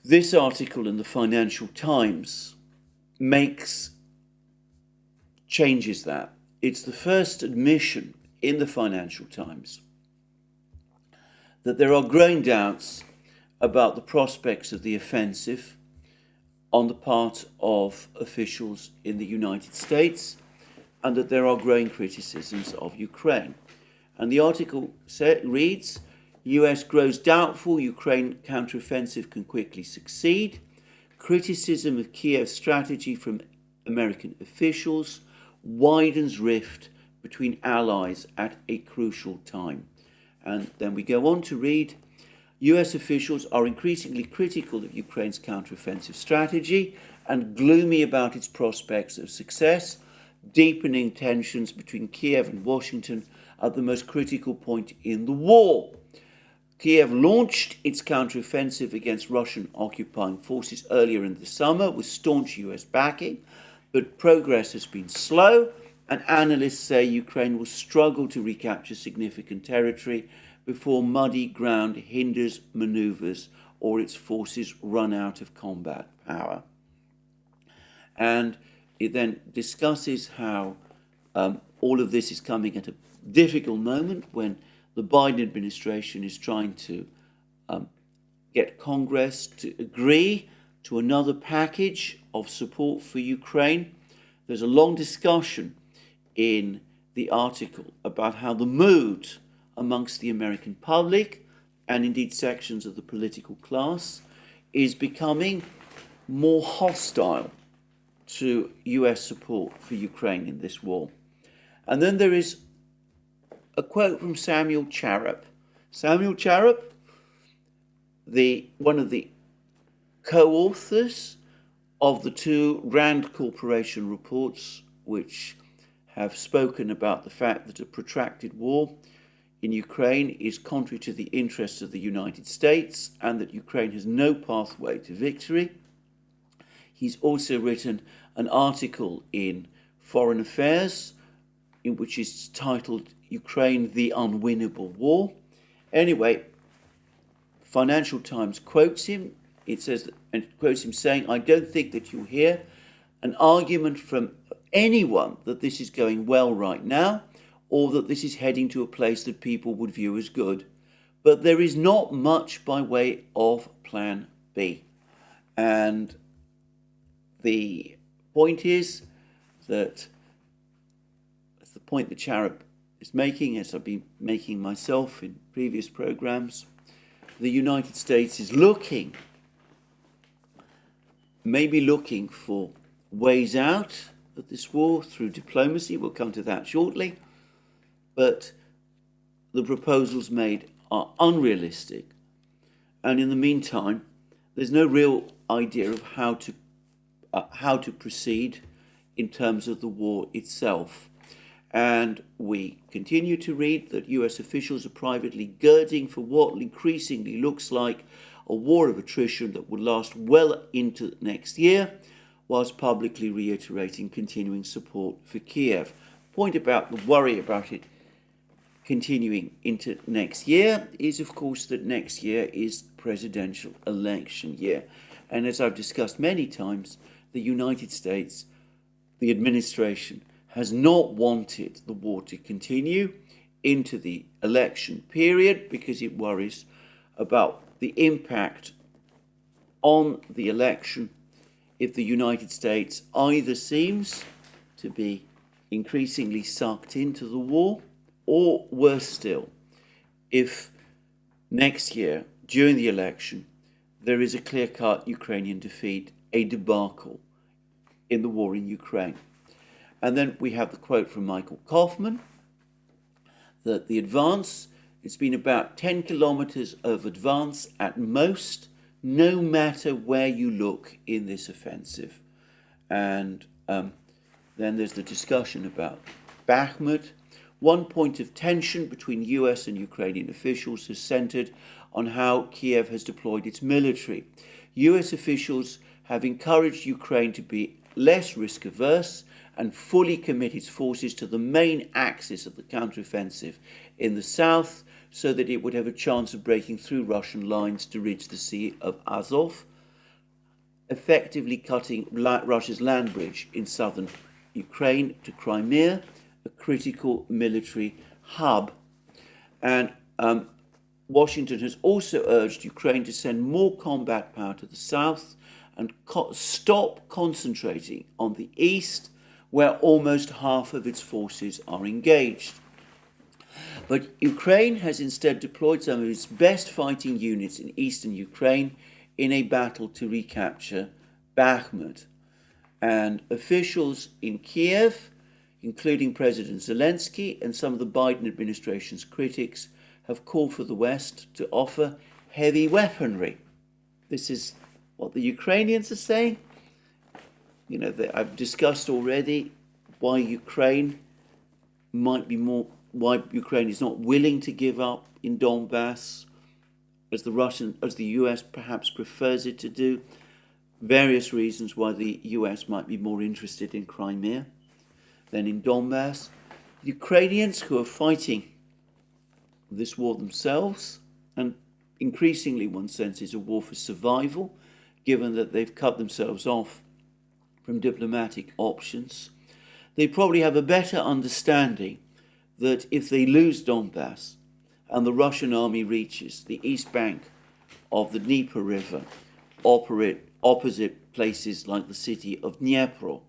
This article in the Financial Times changes that. It's the first admission in the Financial Times that there are growing doubts about the prospects of the offensive on the part of officials in the United States, and that there are growing criticisms of Ukraine. And the article reads, US grows doubtful Ukraine counteroffensive can quickly succeed. Criticism of Kiev's strategy from American officials widens rift between allies at a crucial time. And then we go on to read, US officials are increasingly critical of Ukraine's counteroffensive strategy and gloomy about its prospects of success, deepening tensions between Kiev and Washington at the most critical point in the war. Kiev launched its counteroffensive against Russian occupying forces earlier in the summer with staunch US backing, but progress has been slow, and analysts say Ukraine will struggle to recapture significant territory before muddy ground hinders maneuvers or its forces run out of combat power. And it then discusses how all of this is coming at a difficult moment when the Biden administration is trying to get Congress to agree to another package of support for Ukraine. There's a long discussion in the article about how the mood amongst the American public, and indeed sections of the political class, is becoming more hostile to US support for Ukraine in this war. And then there is a quote from Samuel Charap. Samuel Charap, one of the co-authors of the two Rand Corporation reports, which have spoken about the fact that a protracted war in Ukraine is contrary to the interests of the United States and that Ukraine has no pathway to victory. He's also written an article in Foreign Affairs, in which is titled Ukraine, the Unwinnable War. Anyway, Financial Times quotes him. It says, and quotes him saying, I don't think that you'll hear an argument from anyone that this is going well right now, or that this is heading to a place that people would view as good. But there is not much by way of plan B. And the point is that, that's the point that Charap is making, as I've been making myself in previous programs, the United States is maybe looking for ways out of this war through diplomacy. We'll come to that shortly. But the proposals made are unrealistic. And in the meantime, there's no real idea of how to proceed in terms of the war itself. And we continue to read that US officials are privately girding for what increasingly looks like a war of attrition that would last well into next year, whilst publicly reiterating continuing support for Kiev. Point about the worry about it continuing into next year is, of course, that next year is presidential election year. And as I've discussed many times, the United States, the administration, has not wanted the war to continue into the election period because it worries about the impact on the election if the United States either seems to be increasingly sucked into the war, or worse still, if next year, during the election, there is a clear-cut Ukrainian defeat, a debacle in the war in Ukraine. And then we have the quote from Michael Kaufman, that the advance, it's been about 10 kilometers of advance at most, no matter where you look in this offensive. And then there's the discussion about Bakhmut. One point of tension between US and Ukrainian officials has centered on how Kiev has deployed its military. US officials have encouraged Ukraine to be less risk-averse and fully commit its forces to the main axis of the counteroffensive in the south so that it would have a chance of breaking through Russian lines to reach the Sea of Azov, effectively cutting Russia's land bridge in southern Ukraine to Crimea, a critical military hub. And Washington has also urged Ukraine to send more combat power to the south and stop concentrating on the east, where almost half of its forces are engaged. But Ukraine has instead deployed some of its best fighting units in eastern Ukraine in a battle to recapture Bakhmut. And officials in Kiev, including President Zelensky and some of the Biden administration's critics, have called for the West to offer heavy weaponry. This is what the Ukrainians are saying. I've discussed already why Ukraine is not willing to give up in Donbass, as the US perhaps prefers it to do. Various reasons why the US might be more interested in Crimea than in Donbass. Ukrainians, who are fighting this war themselves, and increasingly one senses a war for survival, given that they've cut themselves off from diplomatic options, they probably have a better understanding that if they lose Donbass and the Russian army reaches the east bank of the Dnieper River, opposite places like the city of Dnipro,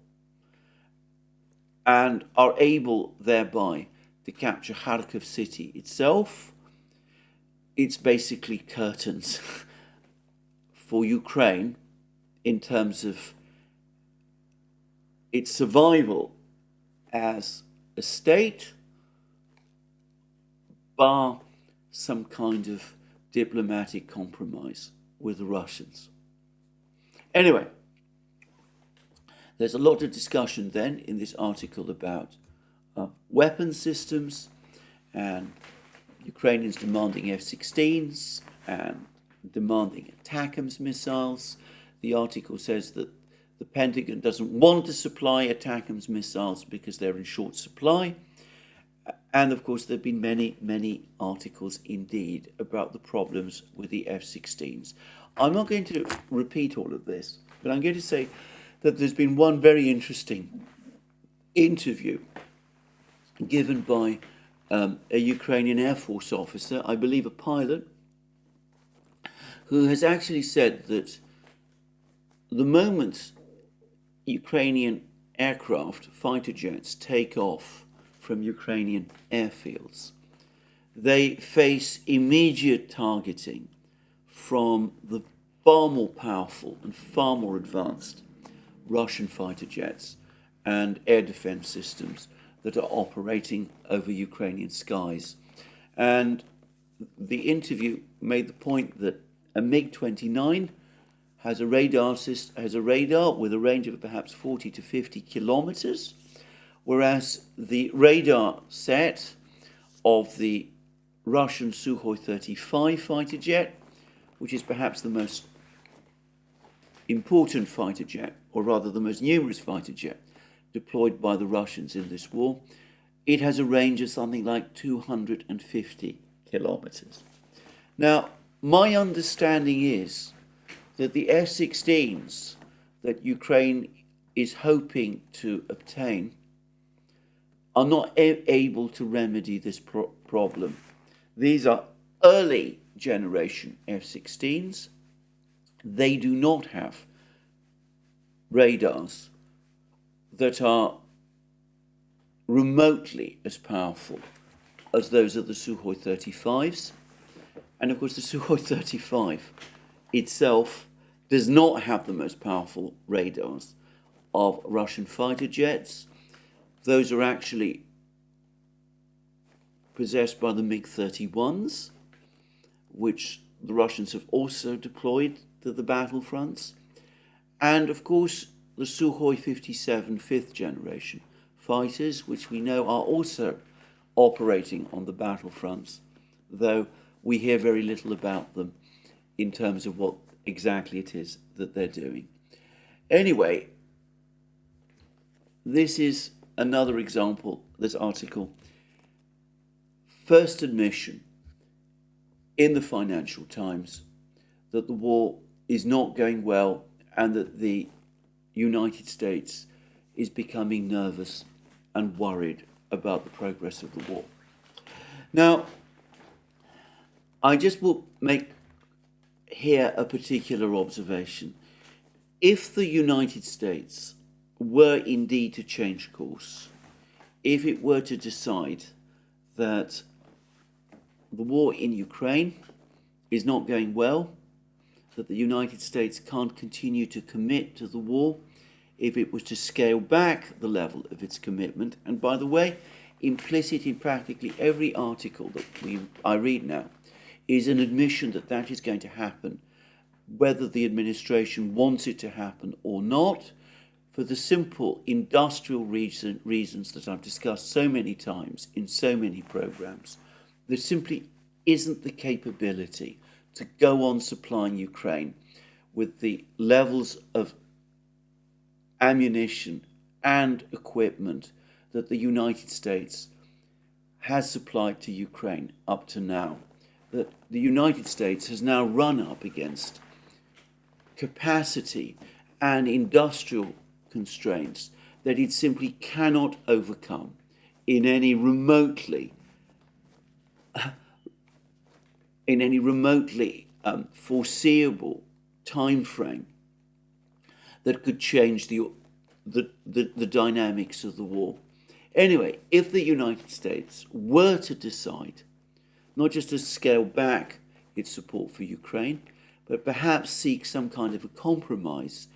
and are able thereby to capture Kharkiv city itself, it's basically curtains for Ukraine in terms of its survival as a state, bar some kind of diplomatic compromise with the Russians. Anyway, there's a lot of discussion then in this article about weapon systems and Ukrainians demanding F-16s and demanding ATACMS missiles. The article says that the Pentagon doesn't want to supply ATACMS missiles because they're in short supply. And of course, there have been many, many articles indeed about the problems with the F-16s. I'm not going to repeat all of this, but I'm going to say that there's been one very interesting interview given by a Ukrainian Air Force officer, I believe a pilot, who has actually said that the moment Ukrainian aircraft, fighter jets, take off from Ukrainian airfields, they face immediate targeting from the far more powerful and far more advanced Russian fighter jets and air defense systems that are operating over Ukrainian skies. And the interview made the point that a MiG-29 has a radar with a range of perhaps 40 to 50 kilometers, whereas the radar set of the Russian Sukhoi-35 fighter jet, which is perhaps the most important fighter jet, or rather the most numerous fighter jet deployed by the Russians in this war, it has a range of something like 250 kilometers. Now, my understanding is that the F-16s that Ukraine is hoping to obtain are not able to remedy this problem. These are early generation F-16s. They do not have radars that are remotely as powerful as those of the Sukhoi-35s. And of course, the Sukhoi-35 itself does not have the most powerful radars of Russian fighter jets. Those are actually possessed by the MiG-31s, which the Russians have also deployed to the battlefronts. And of course, the Sukhoi-57 fifth generation fighters, which we know are also operating on the battlefronts, though we hear very little about them in terms of what exactly it is that they're doing. Anyway, this is another example, this article. First admission in the Financial Times that the war is not going well and that the United States is becoming nervous and worried about the progress of the war. Now, I just will make here a particular observation. If the United States were indeed to change course, if it were to decide that the war in Ukraine is not going well, that the United States can't continue to commit to the war, if it was to scale back the level of its commitment, and by the way, implicit in practically every article that I read now is an admission that that is going to happen, whether the administration wants it to happen or not, for the simple industrial reasons that I've discussed so many times in so many programs. There simply isn't the capability to go on supplying Ukraine with the levels of ammunition and equipment that the United States has supplied to Ukraine up to now. That the United States has now run up against capacity and industrial constraints that it simply cannot overcome in any remotely foreseeable time frame that could change the dynamics of the war. Anyway, if the United States were to decide not just to scale back its support for Ukraine, but perhaps seek some kind of a compromise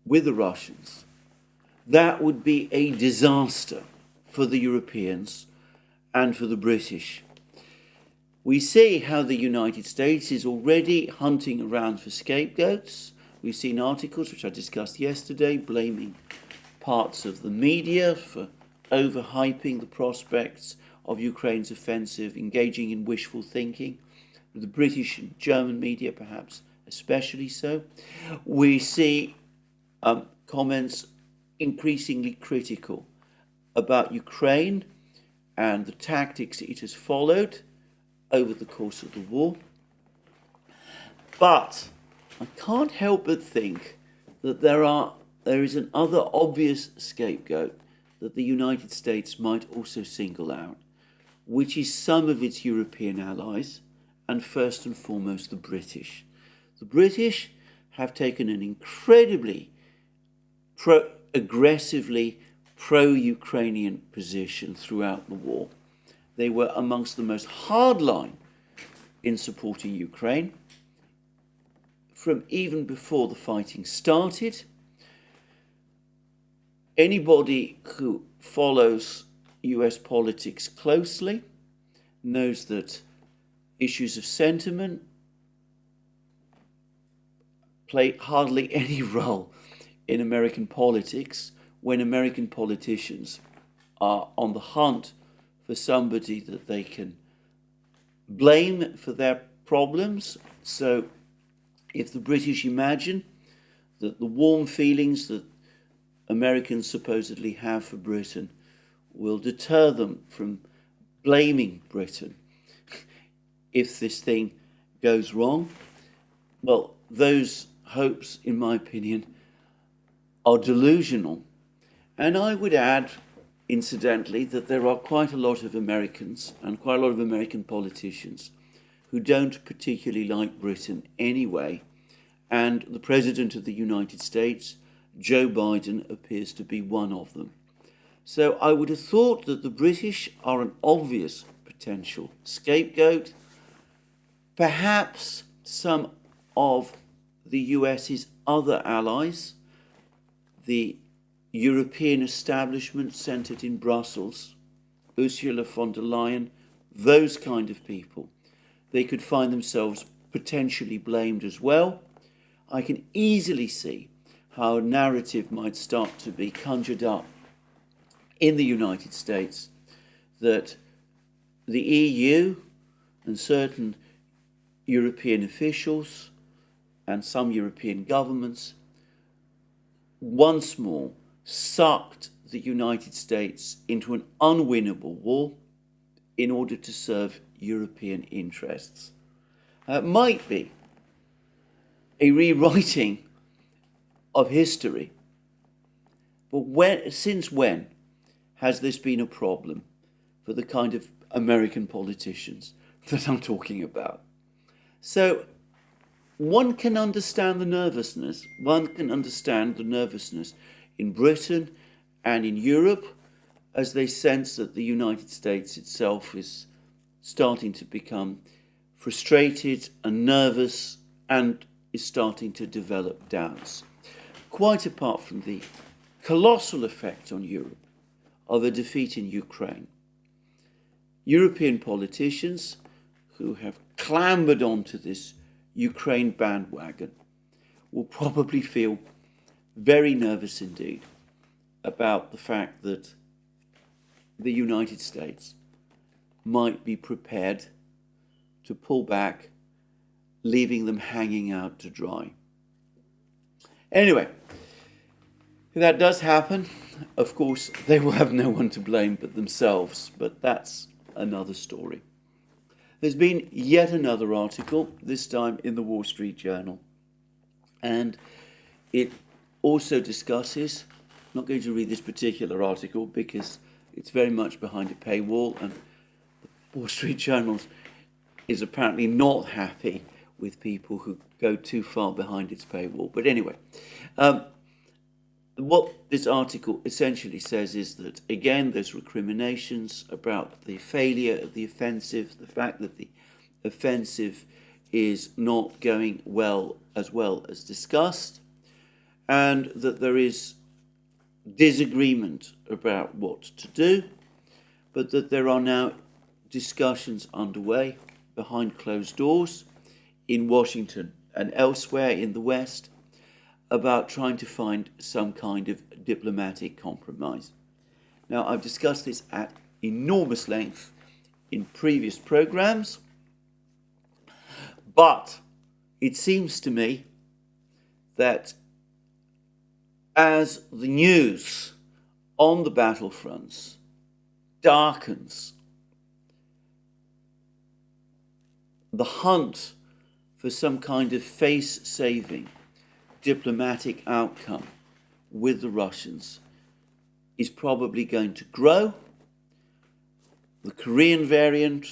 with the Russians, that would be a disaster for the Europeans and for the British. We see how the United States is already hunting around for scapegoats. We've seen articles, which I discussed yesterday, blaming parts of the media for overhyping the prospects of Ukraine's offensive, engaging in wishful thinking. The British and German media, perhaps especially so. We see comments increasingly critical about Ukraine and the tactics it has followed over the course of the war. But I can't help but think that there is another obvious scapegoat that the United States might also single out, which is some of its European allies, and first and foremost the British. The British have taken an incredibly aggressively pro-Ukrainian position throughout the war. They were amongst the most hardline in supporting Ukraine from even before the fighting started. Anybody who follows US politics closely knows that issues of sentiment play hardly any role in American politics when American politicians are on the hunt for somebody that they can blame for their problems. So if the British imagine that the warm feelings that Americans supposedly have for Britain will deter them from blaming Britain if this thing goes wrong, well, those hopes, in my opinion, are delusional. And I would add, incidentally, that there are quite a lot of Americans and quite a lot of American politicians who don't particularly like Britain anyway, and the President of the United States, Joe Biden, appears to be one of them. So I would have thought that the British are an obvious potential scapegoat. Perhaps some of the US's other allies, the European establishment centred in Brussels, Ursula von der Leyen, those kind of people, they could find themselves potentially blamed as well. I can easily see how a narrative might start to be conjured up in the United States that the EU and certain European officials and some European governments once more sucked the United States into an unwinnable war in order to serve European interests. It might be a rewriting of history, but since when has this been a problem for the kind of American politicians? that I'm talking about. So one can understand the nervousness. One can understand the nervousness in Britain and in Europe as they sense that the United States itself is starting to become frustrated and nervous and is starting to develop doubts. Quite apart from the colossal effect on Europe of a defeat in Ukraine. European politicians who have clambered onto this Ukraine bandwagon will probably feel very nervous indeed about the fact that the United States might be prepared to pull back, leaving them hanging out to dry. Anyway, if that does happen, of course, they will have no one to blame but themselves, but that's another story. There's been yet another article, this time in the Wall Street Journal, and it also discusses, I'm not going to read this particular article because it's very much behind a paywall, and the Wall Street Journal is apparently not happy with people who go too far behind its paywall. But anyway, what this article essentially says is that, again, there's recriminations about the failure of the offensive, the fact that the offensive is not going well as discussed, and that there is disagreement about what to do, but that there are now discussions underway behind closed doors in Washington and elsewhere in the West about trying to find some kind of diplomatic compromise. Now, I've discussed this at enormous length in previous programs, but it seems to me that as the news on the battlefronts darkens, the hunt for some kind of face-saving diplomatic outcome with the Russians is probably going to grow. The Korean variant,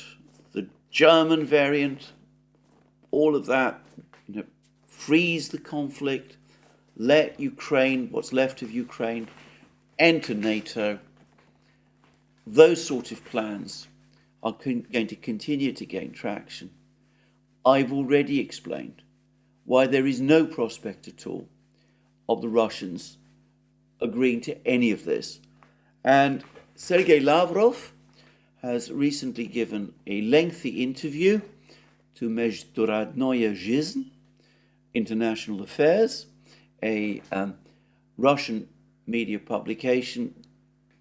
the German variant, all of that, freeze the conflict, let Ukraine, what's left of Ukraine, enter NATO. Those sort of plans are going to continue to gain traction. I've already explained why there is no prospect at all of the Russians agreeing to any of this. And Sergei Lavrov has recently given a lengthy interview to Международная жизнь, International Affairs, a Russian media publication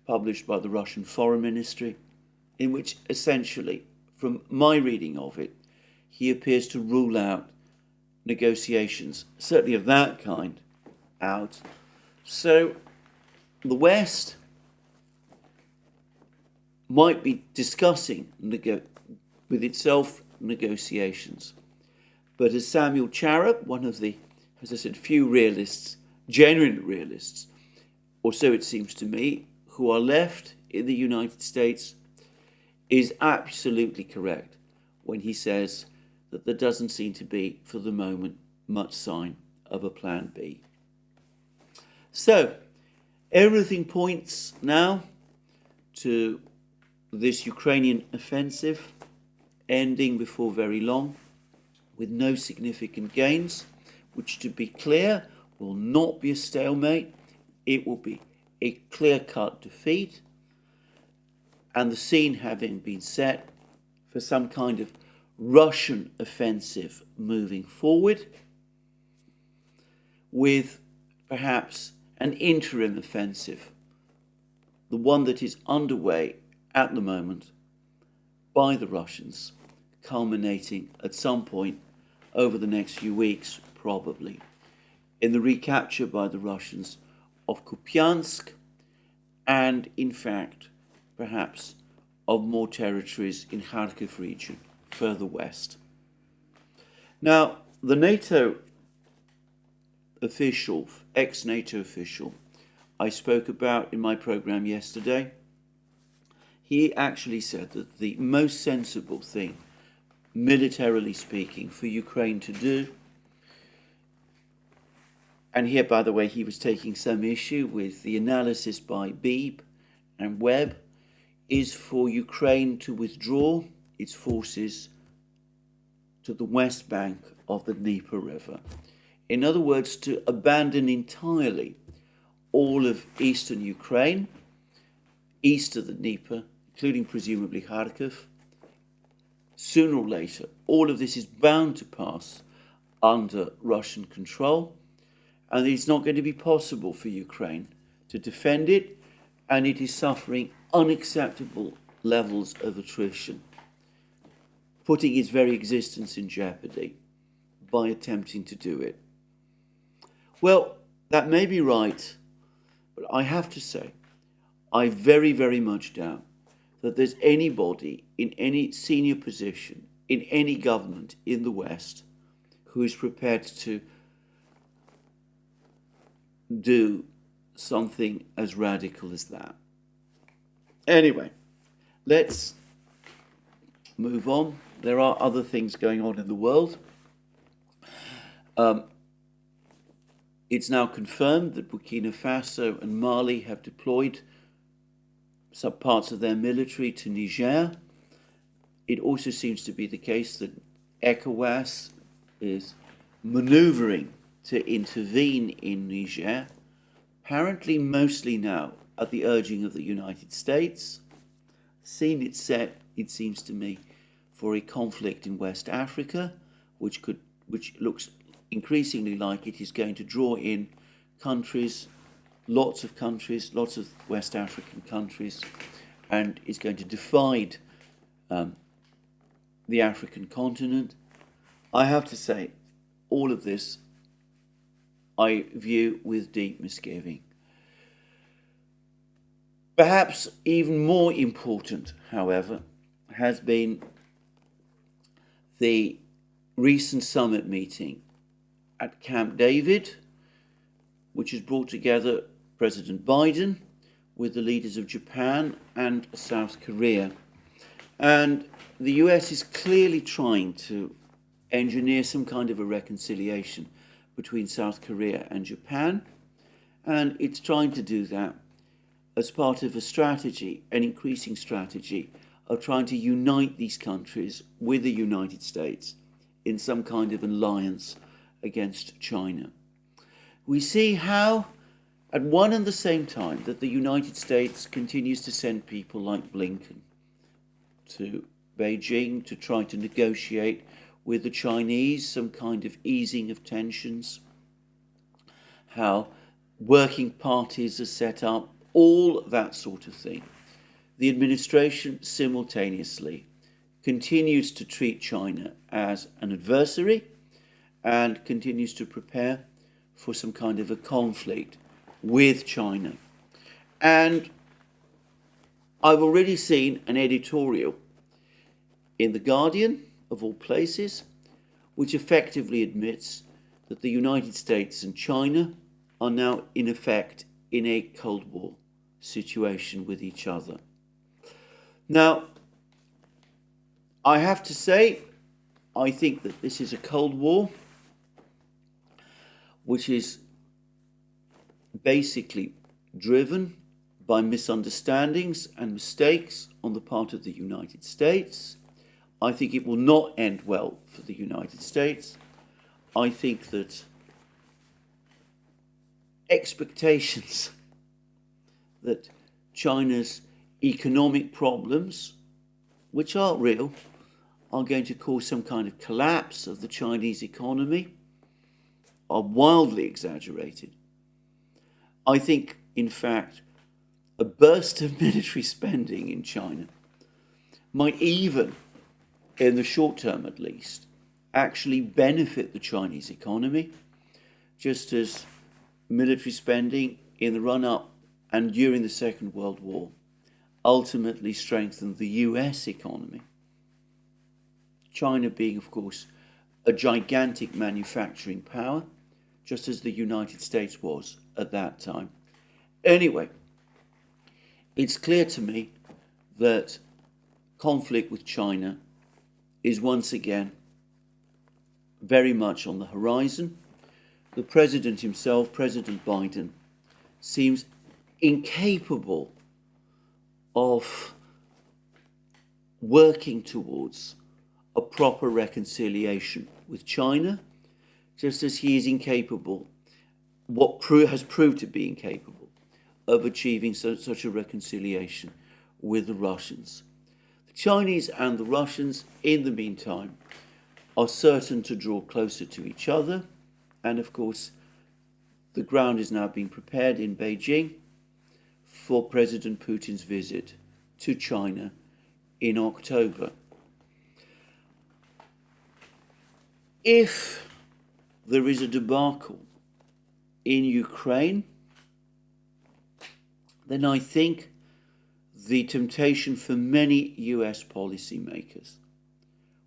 published by the Russian Foreign Ministry, in which essentially, from my reading of it, he appears to rule out negotiations, certainly of that kind, out. So the West might be discussing with itself negotiations. But as Samuel Charap, one of the, as I said, few realists, genuine realists, or so it seems to me, who are left in the United States, is absolutely correct when he says that there doesn't seem to be, for the moment, much sign of a plan B. So, everything points now to this Ukrainian offensive ending before very long, with no significant gains, which, to be clear, will not be a stalemate. It will be a clear-cut defeat, and the scene having been set for some kind of Russian offensive moving forward, with perhaps an interim offensive, the one that is underway at the moment by the Russians, culminating at some point over the next few weeks, probably, in the recapture by the Russians of Kupyansk and, in fact, perhaps of more territories in Kharkiv region, further west. Now, the NATO official, ex-NATO official, I spoke about in my program yesterday, he actually said that the most sensible thing militarily speaking, for Ukraine to do. And here, by the way, he was taking some issue with the analysis by Beeb and Webb, is for Ukraine to withdraw its forces to the west bank of the Dnieper River. In other words, to abandon entirely all of eastern Ukraine, east of the Dnieper, including presumably Kharkiv. Sooner or later, all of this is bound to pass under Russian control, and it's not going to be possible for Ukraine to defend it, and it is suffering unacceptable levels of attrition, putting its very existence in jeopardy by attempting to do it. Well, that may be right, but I have to say, I very, very much doubt that there's anybody in any senior position, in any government in the West, who is prepared to do something as radical as that. Anyway, let's move on. There are other things going on in the world. It's now confirmed that Burkina Faso and Mali have deployed some parts of their military to Niger. It also seems to be the case that ECOWAS is maneuvering to intervene in Niger, apparently mostly now at the urging of the United States. Scene it's set, it seems to me, for a conflict in West Africa, which looks increasingly like it is going to draw in countries, lots of West African countries, and is going to divide the African continent. I have to say, all of this I view with deep misgiving. Perhaps even more important, however, has been the recent summit meeting at Camp David, which has brought together President Biden with the leaders of Japan and South Korea. And the US is clearly trying to engineer some kind of a reconciliation between South Korea and Japan, and it's trying to do that as part of a strategy, an increasing strategy of trying to unite these countries with the United States in some kind of alliance against China. We see how, at one and the same time, that the United States continues to send people like Blinken to Beijing to try to negotiate with the Chinese some kind of easing of tensions, how working parties are set up, all that sort of thing. The administration simultaneously continues to treat China as an adversary and continues to prepare for some kind of a conflict with China. And I've already seen an editorial in The Guardian, of all places, which effectively admits that the United States and China are now, in effect, in a Cold War situation with each other. Now, I have to say, I think that this is a Cold War which is basically driven by misunderstandings and mistakes on the part of the United States. I think it will not end well for the United States. I think that expectations that China's economic problems, which are real, are going to cause some kind of collapse of the Chinese economy are wildly exaggerated. I think, in fact, a burst of military spending in China might even, in the short term at least, actually benefit the Chinese economy, just as military spending in the run-up and during the Second World War ultimately strengthened the US economy. China being, of course, a gigantic manufacturing power, just as the United States was at that time. Anyway, it's clear to me that conflict with China is once again very much on the horizon. The president himself, President Biden, seems incapable of working towards a proper reconciliation with China, just as he is incapable, has proved to be incapable, of achieving such a reconciliation with the Russians. The Chinese and the Russians, in the meantime, are certain to draw closer to each other, and of course, the ground is now being prepared in Beijing for President Putin's visit to China in October. If there is a debacle in Ukraine, then I think the temptation for many US policymakers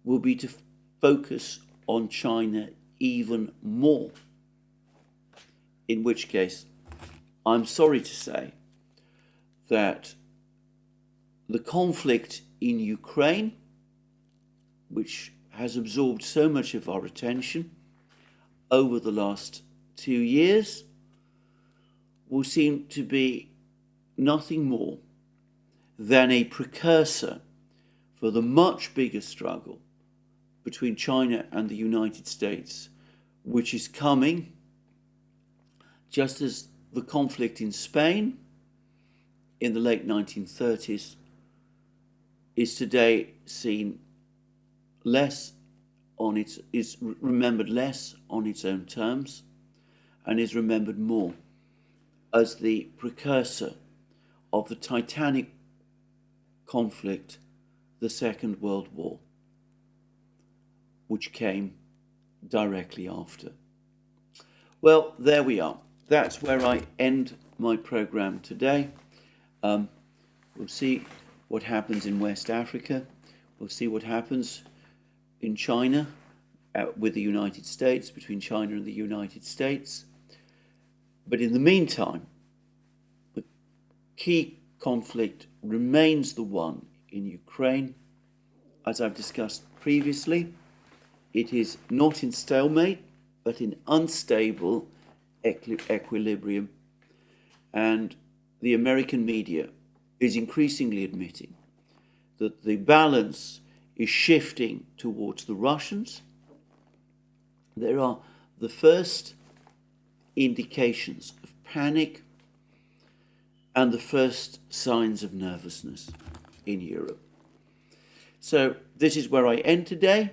will be to focus on China even more. In which case, I'm sorry to say that the conflict in Ukraine, which has absorbed so much of our attention over the last 2 years, will seem to be nothing more than a precursor for the much bigger struggle between China and the United States, which is coming, just as the conflict in Spain in the late 1930s is today seen is remembered less on its own terms, and is remembered more as the precursor of the titanic conflict, the Second World War, which came directly after. Well, there we are. That's where I end my program today. We'll see what happens in West Africa. We'll see what happens in China with the United States, between China and the United States. But in the meantime, the key conflict remains the one in Ukraine. As I've discussed previously, it is not in stalemate, but in unstable equilibrium. And the American media is increasingly admitting that the balance is shifting towards the Russians. There are the first indications of panic and the first signs of nervousness in Europe. So this is where I end today.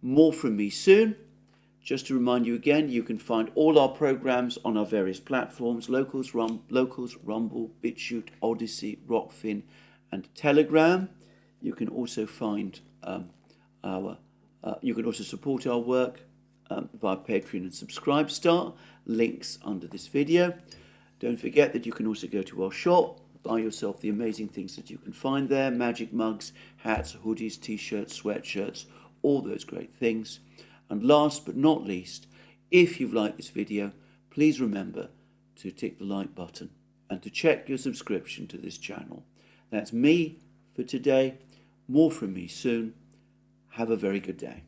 More from me soon. Just to remind you again, you can find all our programs on our various platforms: Locals, Rumble, BitChute, ODYSEE, Rockfin, and Telegram. You can also find you can also support our work via Patreon and Subscribestar. Links under this video. Don't forget that you can also go to our shop, buy yourself the amazing things that you can find there: magic mugs, hats, hoodies, t-shirts, sweatshirts, all those great things. And last but not least, if you've liked this video, please remember to tick the like button and to check your subscription to this channel. That's me for today. More from me soon. Have a very good day.